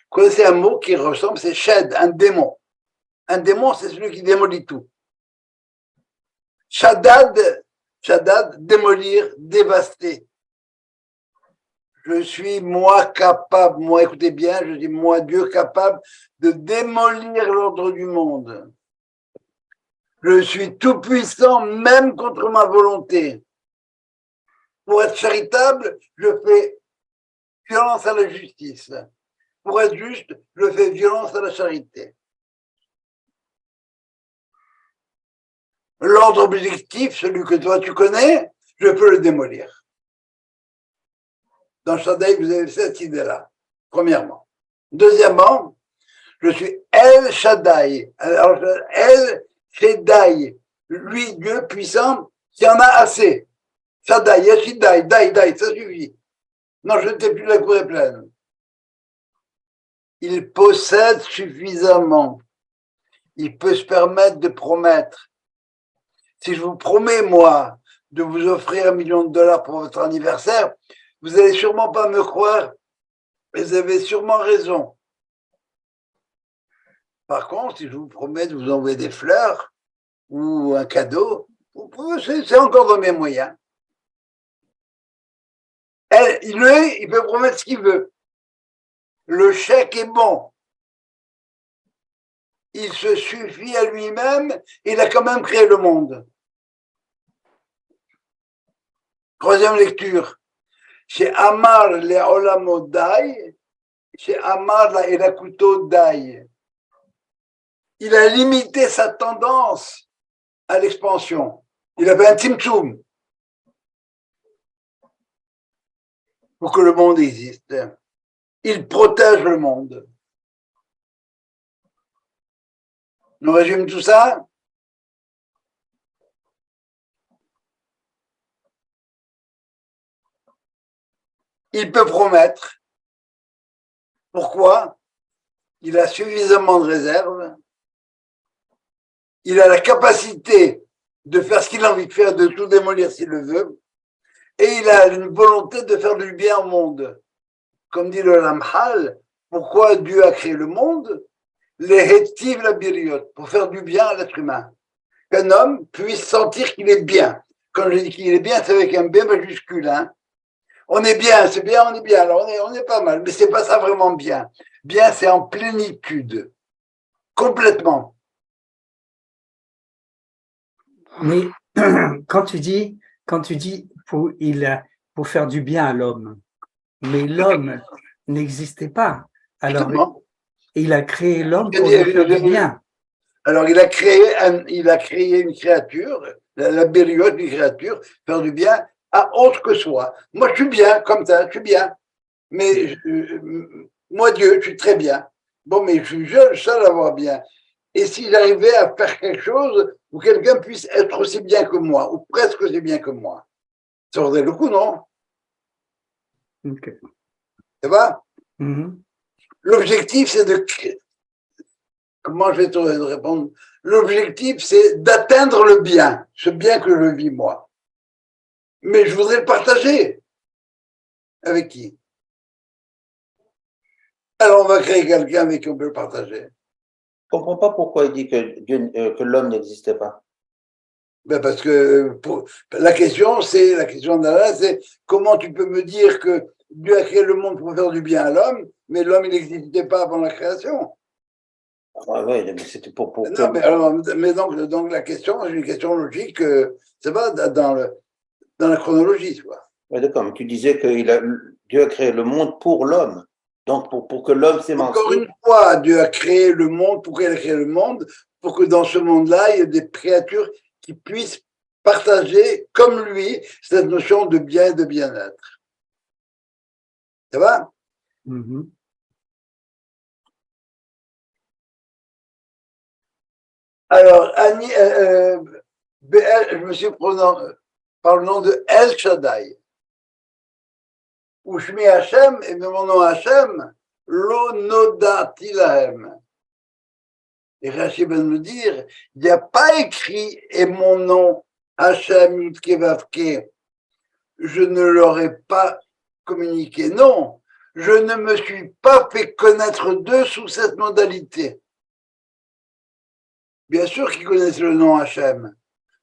connaissez un mot qui ressemble, c'est Shed, un démon. Un démon, c'est celui qui démolit tout. Shaddad, démolir, dévaster. Je suis moi capable, moi écoutez bien, je dis moi Dieu capable de démolir l'ordre du monde. Je suis tout puissant même contre ma volonté. Pour être charitable, je fais violence à la justice. Pour être juste, je fais violence à la charité. L'ordre objectif, celui que toi tu connais, je peux le démolir. Dans Shaddai, vous avez cette idée-là, premièrement. Deuxièmement, je suis El Shaddai. Alors, El Shaddai, lui, Dieu puissant, qui en a assez. Shaddai, Yeshidai, Dai, ça suffit. Non, je ne t'ai plus, la cour est pleine. Il possède suffisamment. Il peut se permettre de promettre. Si je vous promets, moi, de vous offrir $1 million pour votre anniversaire, vous n'allez sûrement pas me croire, mais vous avez sûrement raison. Par contre, si je vous promets de vous envoyer des fleurs ou un cadeau, c'est encore dans mes moyens. Il peut promettre ce qu'il veut. Le chèque est bon. Il se suffit à lui-même, il a quand même créé le monde. Troisième lecture. Chez Amar le Olamo Dai, chez Amar la Elakuto Dai. Il a limité sa tendance à l'expansion. Il avait un Tzimtzum pour que le monde existe. Il protège le monde. On résume tout ça? Il peut promettre. Pourquoi? Il a suffisamment de réserves. Il a la capacité de faire ce qu'il a envie de faire, de tout démolir s'il le veut. Et il a une volonté de faire du bien au monde. Comme dit le Ramchal, pourquoi Dieu a créé le monde? Les hétiv la biriot, pour faire du bien à l'être humain. Qu'un homme puisse sentir qu'il est bien. Quand je dis qu'il est bien, c'est avec un B majuscule. Hein. On est bien, c'est bien, on est bien. Alors on est pas mal, mais c'est pas ça vraiment bien. Bien, c'est en plénitude. Complètement. Mais quand tu dis pour faire du bien à l'homme, mais l'homme n'existait pas. Alors, Justement. il a créé l'homme pour lui faire du bien. Alors, il a créé une créature, la bériote d'une créature, faire du bien à autre que soi. Moi, je suis bien, comme ça, je suis bien. Mais moi, Dieu, je suis très bien. Bon, mais je suis seul à avoir bien. Et si j'arrivais à faire quelque chose où quelqu'un puisse être aussi bien que moi, ou presque aussi bien que moi, ça aurait le coup, non? Okay. Ça va? Mm-hmm. L'objectif, c'est de... Comment je vais te répondre? L'objectif, c'est d'atteindre le bien, ce bien que je vis moi. Mais je voudrais le partager. Avec qui? Alors on va créer quelqu'un avec qui on peut le partager. Je comprends pas pourquoi il dit que l'homme n'existait pas. Ben parce que la question d'Allah, c'est comment tu peux me dire que Dieu a créé le monde pour faire du bien à l'homme, mais l'homme il n'existait pas avant la création. Ouais, mais c'était pour Non, que. mais donc la question, c'est une question logique, c'est pas dans la chronologie, tu vois. Ouais, d'accord, mais tu disais que Dieu a créé le monde pour l'homme. Donc, pour que l'homme Encore s'émancipe. une fois, Dieu a créé le monde. Pourquoi il a créé le monde? Pour que dans ce monde-là, il y ait des créatures qui puissent partager, comme lui, cette notion de bien et de bien-être. Ça va? Mhm. Alors, Annie, je me suis prononcé par le nom de El Shaddai. Ou Shmi Hashem, et mon nom Hashem, Lo Nodati Lahem. Et Rachid va me dire, il n'y a pas écrit et mon nom Hashem Yudke Vavke, je ne l'aurais pas communiqué. Non, je ne me suis pas fait connaître d'eux sous cette modalité. Bien sûr qu'ils connaissent le nom Hashem.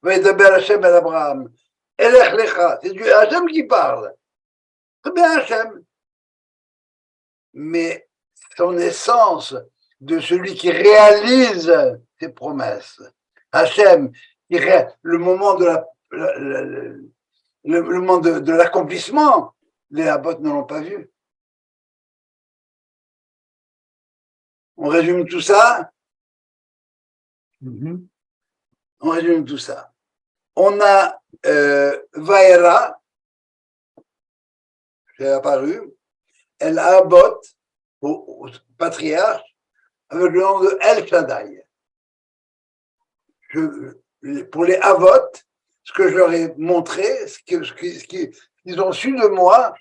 Vaïdaber Hashem el Abraham. Elech Lecha, c'est du Hashem qui parle. Très bien Hashem. Mais son essence de celui qui réalise ses promesses. Hachem, le moment de le moment de l'accomplissement, les Habot ne l'ont pas vu. On résume tout ça. Mhm. On résume tout ça. On a Vaera, qui est apparu, El Habot, au patriarche, avec le nom de El Shaddai. Pour les Havot, ce que je leur ai montré, ce qu'ils ont su de moi,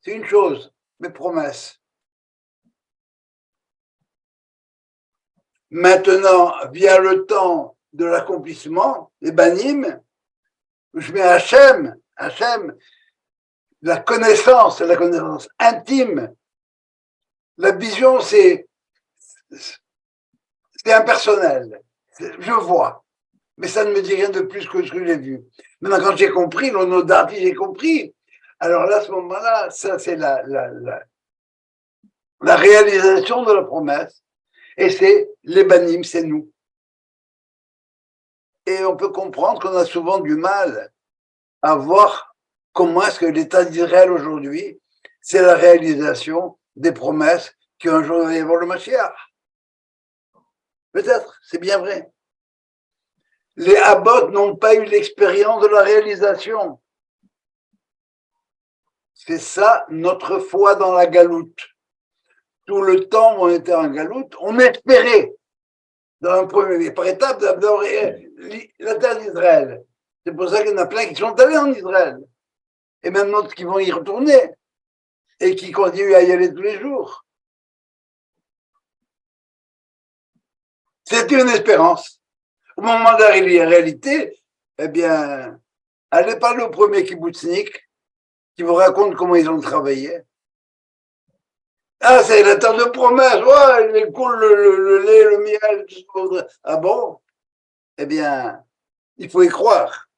c'est une chose, mes promesses. Maintenant, via le temps de l'accomplissement, les banim, je mets Hachem, la connaissance intime. La vision, c'est impersonnel. Je vois. Mais ça ne me dit rien de plus que ce que j'ai vu. Maintenant, quand j'ai compris, l'onodati, j'ai compris. Alors là, à ce moment-là, ça, c'est la réalisation de la promesse. Et c'est les banim, c'est nous. Et on peut comprendre qu'on a souvent du mal à voir comment est-ce que l'État d'Israël aujourd'hui, c'est la réalisation des promesses qu'un jour il va y avoir le Mashiach. Peut-être, c'est bien vrai. Les Habot n'ont pas eu l'expérience de la réalisation. C'est ça notre foi dans la galoute. Tout le temps où on était en galoute, on espérait, dans un premier, par étape, d'abord la terre d'Israël. C'est pour ça qu'il y en a plein qui sont allés en Israël. Et même d'autres qui vont y retourner et qui continuent à y aller tous les jours. C'était une espérance. Au moment d'arriver à la réalité, eh bien, allez parler au premier kibbutznik qui vous raconte comment ils ont travaillé. Ah, c'est la terre de promesse, ouais, il coule le lait, le miel, tout ce qu'on voudrait. Ah bon? Eh bien, il faut y croire.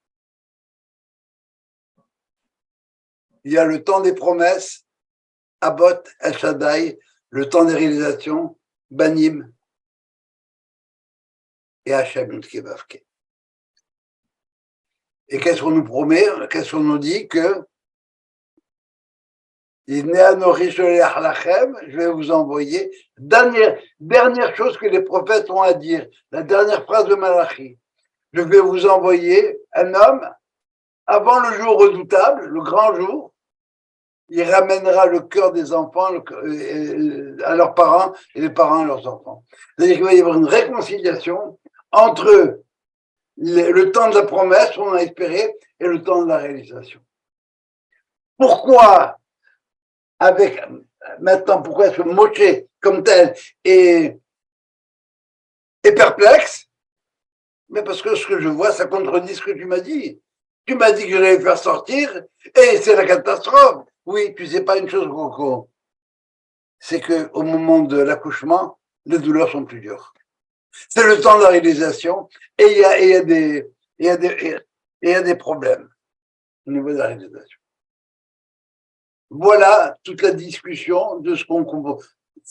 Il y a le temps des promesses, Abot, El Shaddai, le temps des réalisations, Banim et Hachem Yudke. Et qu'est-ce qu'on nous promet? Qu'est-ce qu'on nous dit? Que je vais vous envoyer. Dernière chose que les prophètes ont à dire, la dernière phrase de Malachi. Je vais vous envoyer un homme avant le jour redoutable, le grand jour. Il ramènera le cœur des enfants à leurs parents et les parents à leurs enfants. C'est-à-dire qu'il va y avoir une réconciliation entre le temps de la promesse, qu'on a espéré, et le temps de la réalisation. Pourquoi pourquoi est-ce que Moshe, comme tel, est perplexe? Mais parce que ce que je vois, ça contredit ce que tu m'as dit. Tu m'as dit que j'allais faire sortir, et c'est la catastrophe. Oui, tu sais pas une chose, Coco. c'est qu'au moment de l'accouchement, les douleurs sont plus dures. C'est le temps de la réalisation et il y a des problèmes au niveau de la réalisation. Voilà toute la discussion de ce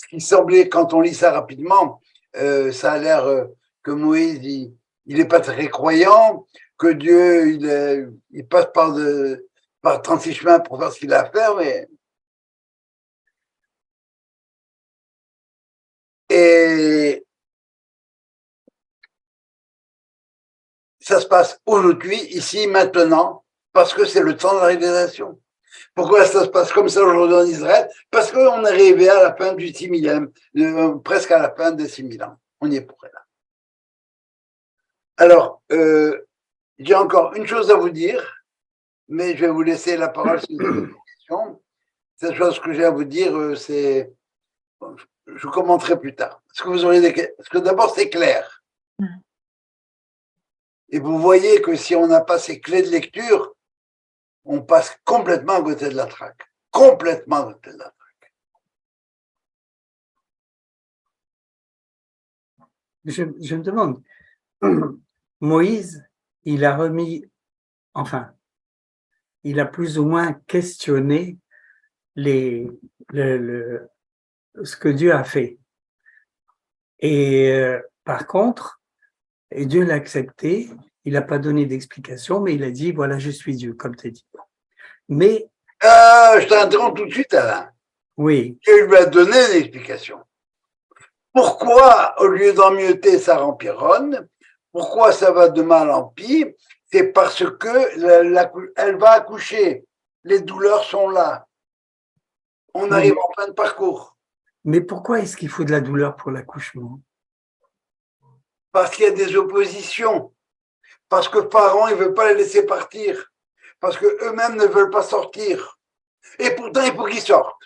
qui semblait, quand on lit ça rapidement, ça a l'air que Moïse, il est pas très croyant, que Dieu, il passe par 36 chemins pour faire ce qu'il a à faire, et ça se passe aujourd'hui, ici, maintenant, parce que c'est le temps de la réalisation. Pourquoi ça se passe comme ça aujourd'hui en Israël? Parce qu'on est arrivé à la fin du 6000e, presque à la fin des 6000 ans. On y est près là. Alors, j'ai encore une chose à vous dire, mais je vais vous laisser la parole sur cette question. Cette chose que j'ai à vous dire, je commenterai plus tard. Parce que d'abord, c'est clair. Et vous voyez que si on n'a pas ces clés de lecture, on passe complètement à côté de la traque. Complètement à côté de la traque. Je me demande, Moïse, il a plus ou moins questionné ce que Dieu a fait. Et par contre, Dieu l'a accepté, il n'a pas donné d'explication, mais il a dit, voilà, je suis Dieu, comme tu as dit. Mais… je t'interromps tout de suite, Alain. Oui. Dieu lui a donné une explication. Pourquoi, au lieu d'emmieuter, ça rempironne? Pourquoi ça va de mal en pis? C'est parce que elle va accoucher. Les douleurs sont là. On arrive en fin de parcours. Mais pourquoi est-ce qu'il faut de la douleur pour l'accouchement? Parce qu'il y a des oppositions. Parce que Pharaon, il veut pas les laisser partir. Parce que eux-mêmes ne veulent pas sortir. Et pourtant, il faut qu'ils sortent.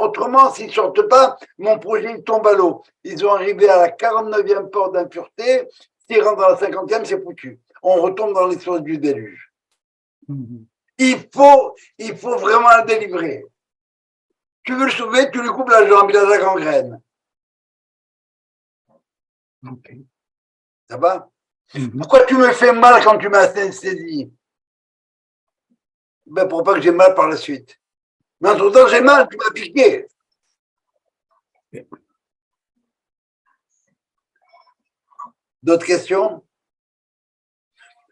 Autrement, s'ils ne sortent pas, mon projet il tombe à l'eau. Ils ont arrivé à la 49e porte d'impureté. S'ils rentrent dans la 50e, c'est foutu. On retombe dans l'histoire du déluge. Il faut vraiment le délivrer. Tu veux le sauver, tu lui coupes la jambe, il a la gangrène. Okay. Ça va? Pourquoi tu me fais mal quand tu m'as saisi? Ben, pour pas que j'ai mal par la suite. Mais entre-temps, j'ai mal, tu m'as piqué. D'autres questions?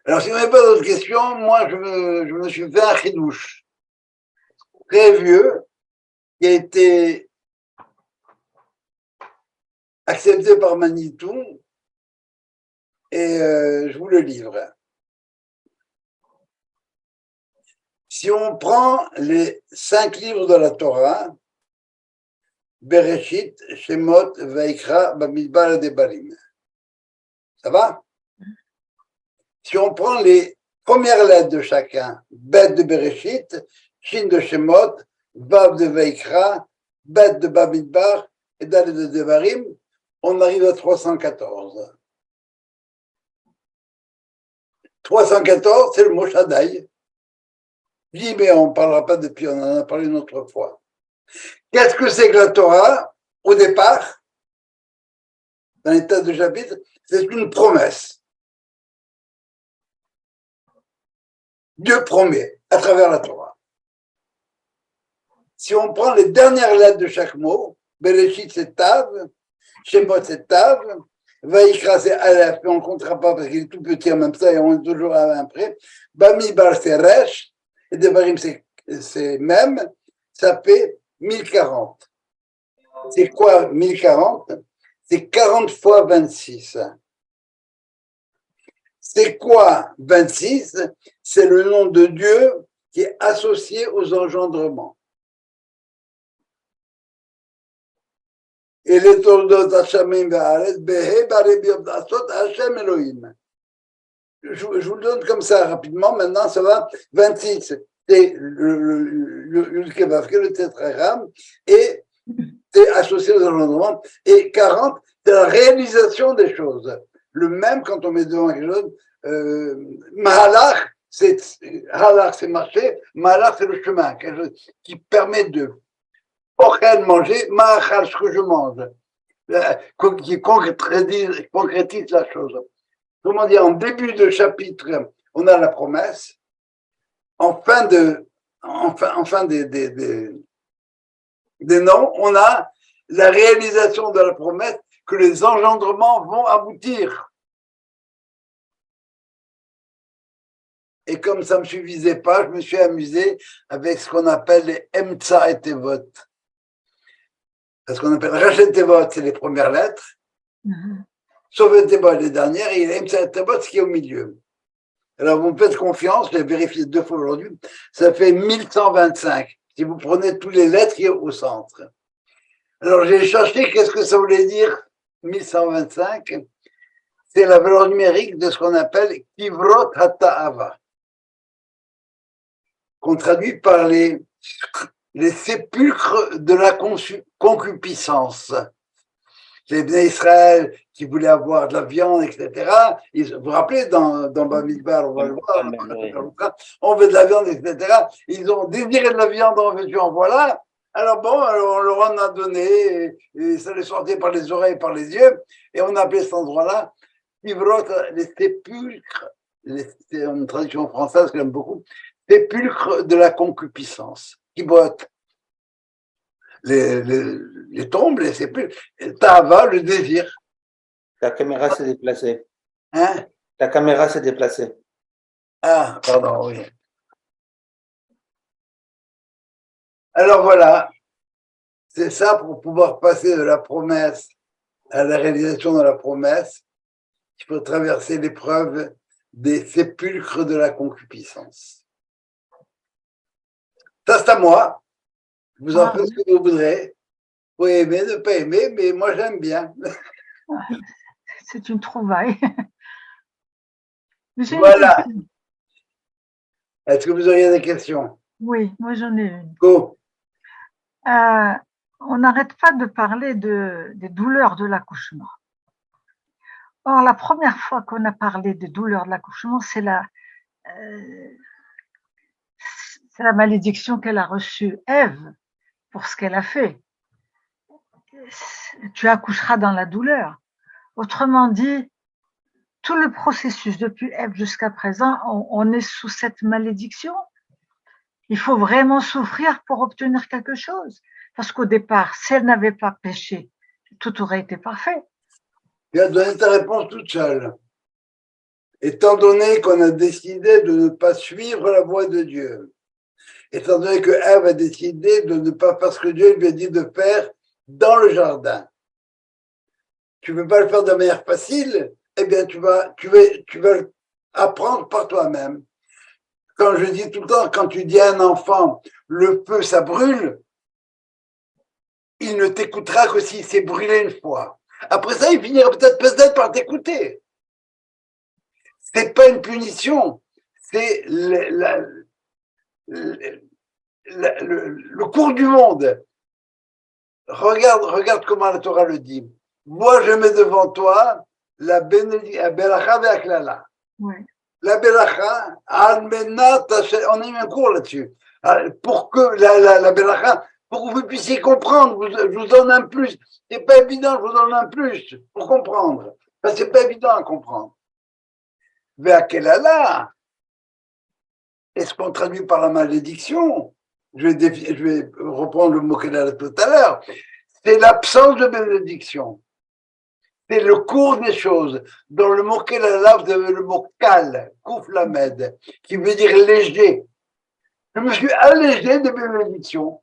Alors, si vous n'avez pas d'autres questions, moi, je me suis fait un chidouche très vieux qui a été accepté par Manitou et je vous le livre. Si on prend les 5 livres de la Torah, Bereshit, Shemot, Vaikra, Bamidbar et Debarim, ça va? Si on prend les premières lettres de chacun, Bet de Bereshit, Shin de Shemot, Vav de Vaikra, Bet de Bamidbar et Dal de Devarim, on arrive à 314. 314, c'est le mot Shaddai. Je dis, mais on ne parlera pas depuis, on en a parlé une autre fois. Qu'est-ce que c'est que la Torah, au départ, dans les tas de chapitres? C'est une promesse. Dieu promet à travers la Torah. Si on prend les dernières lettres de chaque mot, Bereshit c'est Tav, Shemot c'est Tav, Vaikra c'est Aleph, mais on ne comptera pas parce qu'il est tout petit en même temps et on est toujours à après. Bamidbar c'est Resh, et Devarim c'est même, ça fait 1040. C'est quoi 1040? C'est 40 fois 26. C'est quoi 26? C'est le nom de Dieu qui est associé aux engendrements. Et les Toldot Hashamim Ve'aretz, Behe Barebiot Asot Hashem Elohim. Je vous le donne comme ça rapidement, maintenant ça va. 26, c'est le Kevavke, le tétragramme, et c'est associé aux engendrements. Et 40, c'est la réalisation des choses. Le même quand on met devant quelque chose, Mahalach, c'est marcher, Mahalach c'est le chemin, quelque chose qui permet de. Ochel, manger, ma'achal, ce que je mange. Qui concrétise la chose. Comment dire, en début de chapitre, on a la promesse. En fin des noms, on a la réalisation de la promesse que les engendrements vont aboutir. Et comme ça ne me suffisait pas, je me suis amusé avec ce qu'on appelle les Emtsa et Tevot. Ce qu'on appelle Rachet Tevot, c'est les premières lettres. Sauvet Tevot, les dernières, et les Emtsa et Tevot, ce qui est au milieu. Alors, vous me faites confiance, je l'ai vérifié 2 fois aujourd'hui, ça fait 1125, si vous prenez toutes les lettres qui sont au centre. Alors, j'ai cherché qu'est-ce que ça voulait dire 1125. C'est la valeur numérique de ce qu'on appelle Kivrot Hata'ava, qu'on traduit par les sépulcres de la concupiscence. Les Bnei Israël qui voulaient avoir de la viande, etc. Vous vous rappelez, dans Bamidbar, on va le voir, on veut de la viande, etc. Ils ont désiré de la viande, en veux-tu, en voilà. Alors bon, on leur en a donné, et ça les sortait par les oreilles, par les yeux, et on appelait cet endroit-là, les sépulcres, c'est une traduction française que j'aime beaucoup, sépulcres de la concupiscence, qui botte. Les tombes, les sépulcres, Tava, le désir. Ta caméra s'est déplacée. Hein? Ta caméra s'est déplacée. Ah, pardon, oui. Alors voilà, c'est ça pour pouvoir passer de la promesse à la réalisation de la promesse, il faut traverser l'épreuve des sépulcres de la concupiscence. Ça, c'est à moi. Vous en faites ce que vous voudrez. Vous pouvez aimer, ne pas aimer, mais moi j'aime bien. C'est une trouvaille. Voilà. Est-ce que vous auriez des questions? Oui, moi j'en ai une. Go. On n'arrête pas de parler des douleurs de l'accouchement. Or, la première fois qu'on a parlé des douleurs de l'accouchement, c'est la malédiction qu'elle a reçue, Ève, pour ce qu'elle a fait. Tu accoucheras dans la douleur. Autrement dit, tout le processus depuis Ève jusqu'à présent, on est sous cette malédiction. Il faut vraiment souffrir pour obtenir quelque chose. Parce qu'au départ, si elle n'avait pas péché, tout aurait été parfait. Tu as donné ta réponse toute seule. Étant donné qu'on a décidé de ne pas suivre la voie de Dieu, étant donné que Ève a décidé de ne pas faire ce que Dieu lui a dit de faire dans le jardin, tu ne peux pas le faire de manière facile, eh bien tu vas apprendre par toi-même. Quand je dis tout le temps, quand tu dis à un enfant, le feu ça brûle, il ne t'écoutera que s'il s'est brûlé une fois. Après ça, il finira peut-être par t'écouter. C'est pas une punition, c'est le cours du monde. Regarde comment la Torah le dit. Moi, je mets devant toi la belacha ve'aklala. Oui. La belacha, almena, on a eu un cours là-dessus. Pour que la belacha, pour que vous puissiez comprendre, je vous donne un plus. C'est pas évident, je vous donne un plus pour comprendre. Parce que c'est pas évident à comprendre. Ve'aklala, est-ce qu'on traduit par la malédiction? Je vais reprendre le mot qu'elle a tout à l'heure. C'est l'absence de bénédiction. C'est le cours des choses. Dans le mot qu'elle a là, vous avez le mot kal, kouf lamed, qui veut dire léger. Je me suis allégé de bénédiction.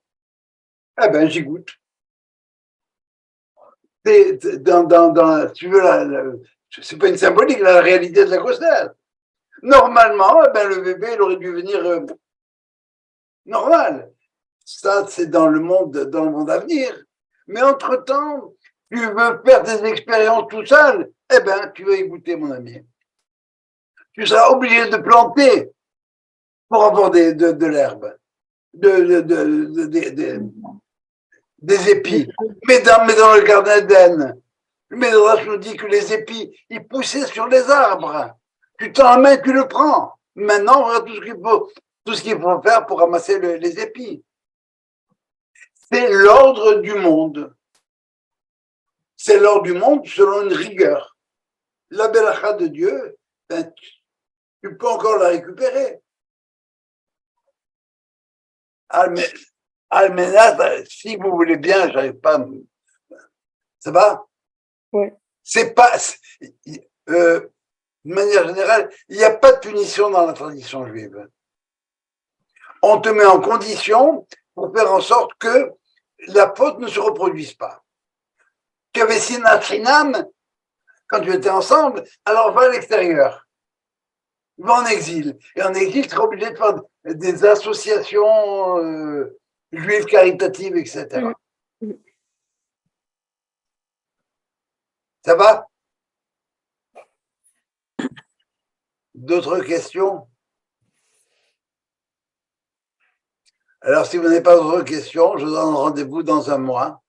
Eh ben, j'y goûte. C'est tu veux c'est pas une symbolique, la réalité de la grossesse. Normalement, eh ben, le bébé, il aurait dû venir normal. Ça, c'est dans le monde à venir. Mais entre-temps, tu veux faire des expériences tout seul, eh bien, tu vas y goûter, mon ami. Tu seras obligé de planter pour avoir de l'herbe, des épis. Mais dans le jardin d'Éden, le Médrash nous dit que les épis, ils poussaient sur les arbres. Tu t'en mets, tu le prends. Maintenant, on voit tout ce qu'il faut faire pour ramasser les épis. c'est l'ordre du monde. C'est l'ordre du monde selon une rigueur. La belacha de Dieu, ben, tu peux encore la récupérer. Almenat, si vous voulez bien, j'arrive pas. Ça va? Ouais. C'est pas. De manière générale, il n'y a pas de punition dans la tradition juive. On te met en condition pour faire en sorte que la faute ne se reproduise pas. Tu avais sinat chinam quand tu étais ensemble, alors va à l'extérieur. Va en exil. Et en exil, tu seras obligé de faire des associations juives caritatives, etc. Mm. Ça va? D'autres questions? Alors, si vous n'avez pas d'autres questions, je vous donne rendez-vous dans un mois.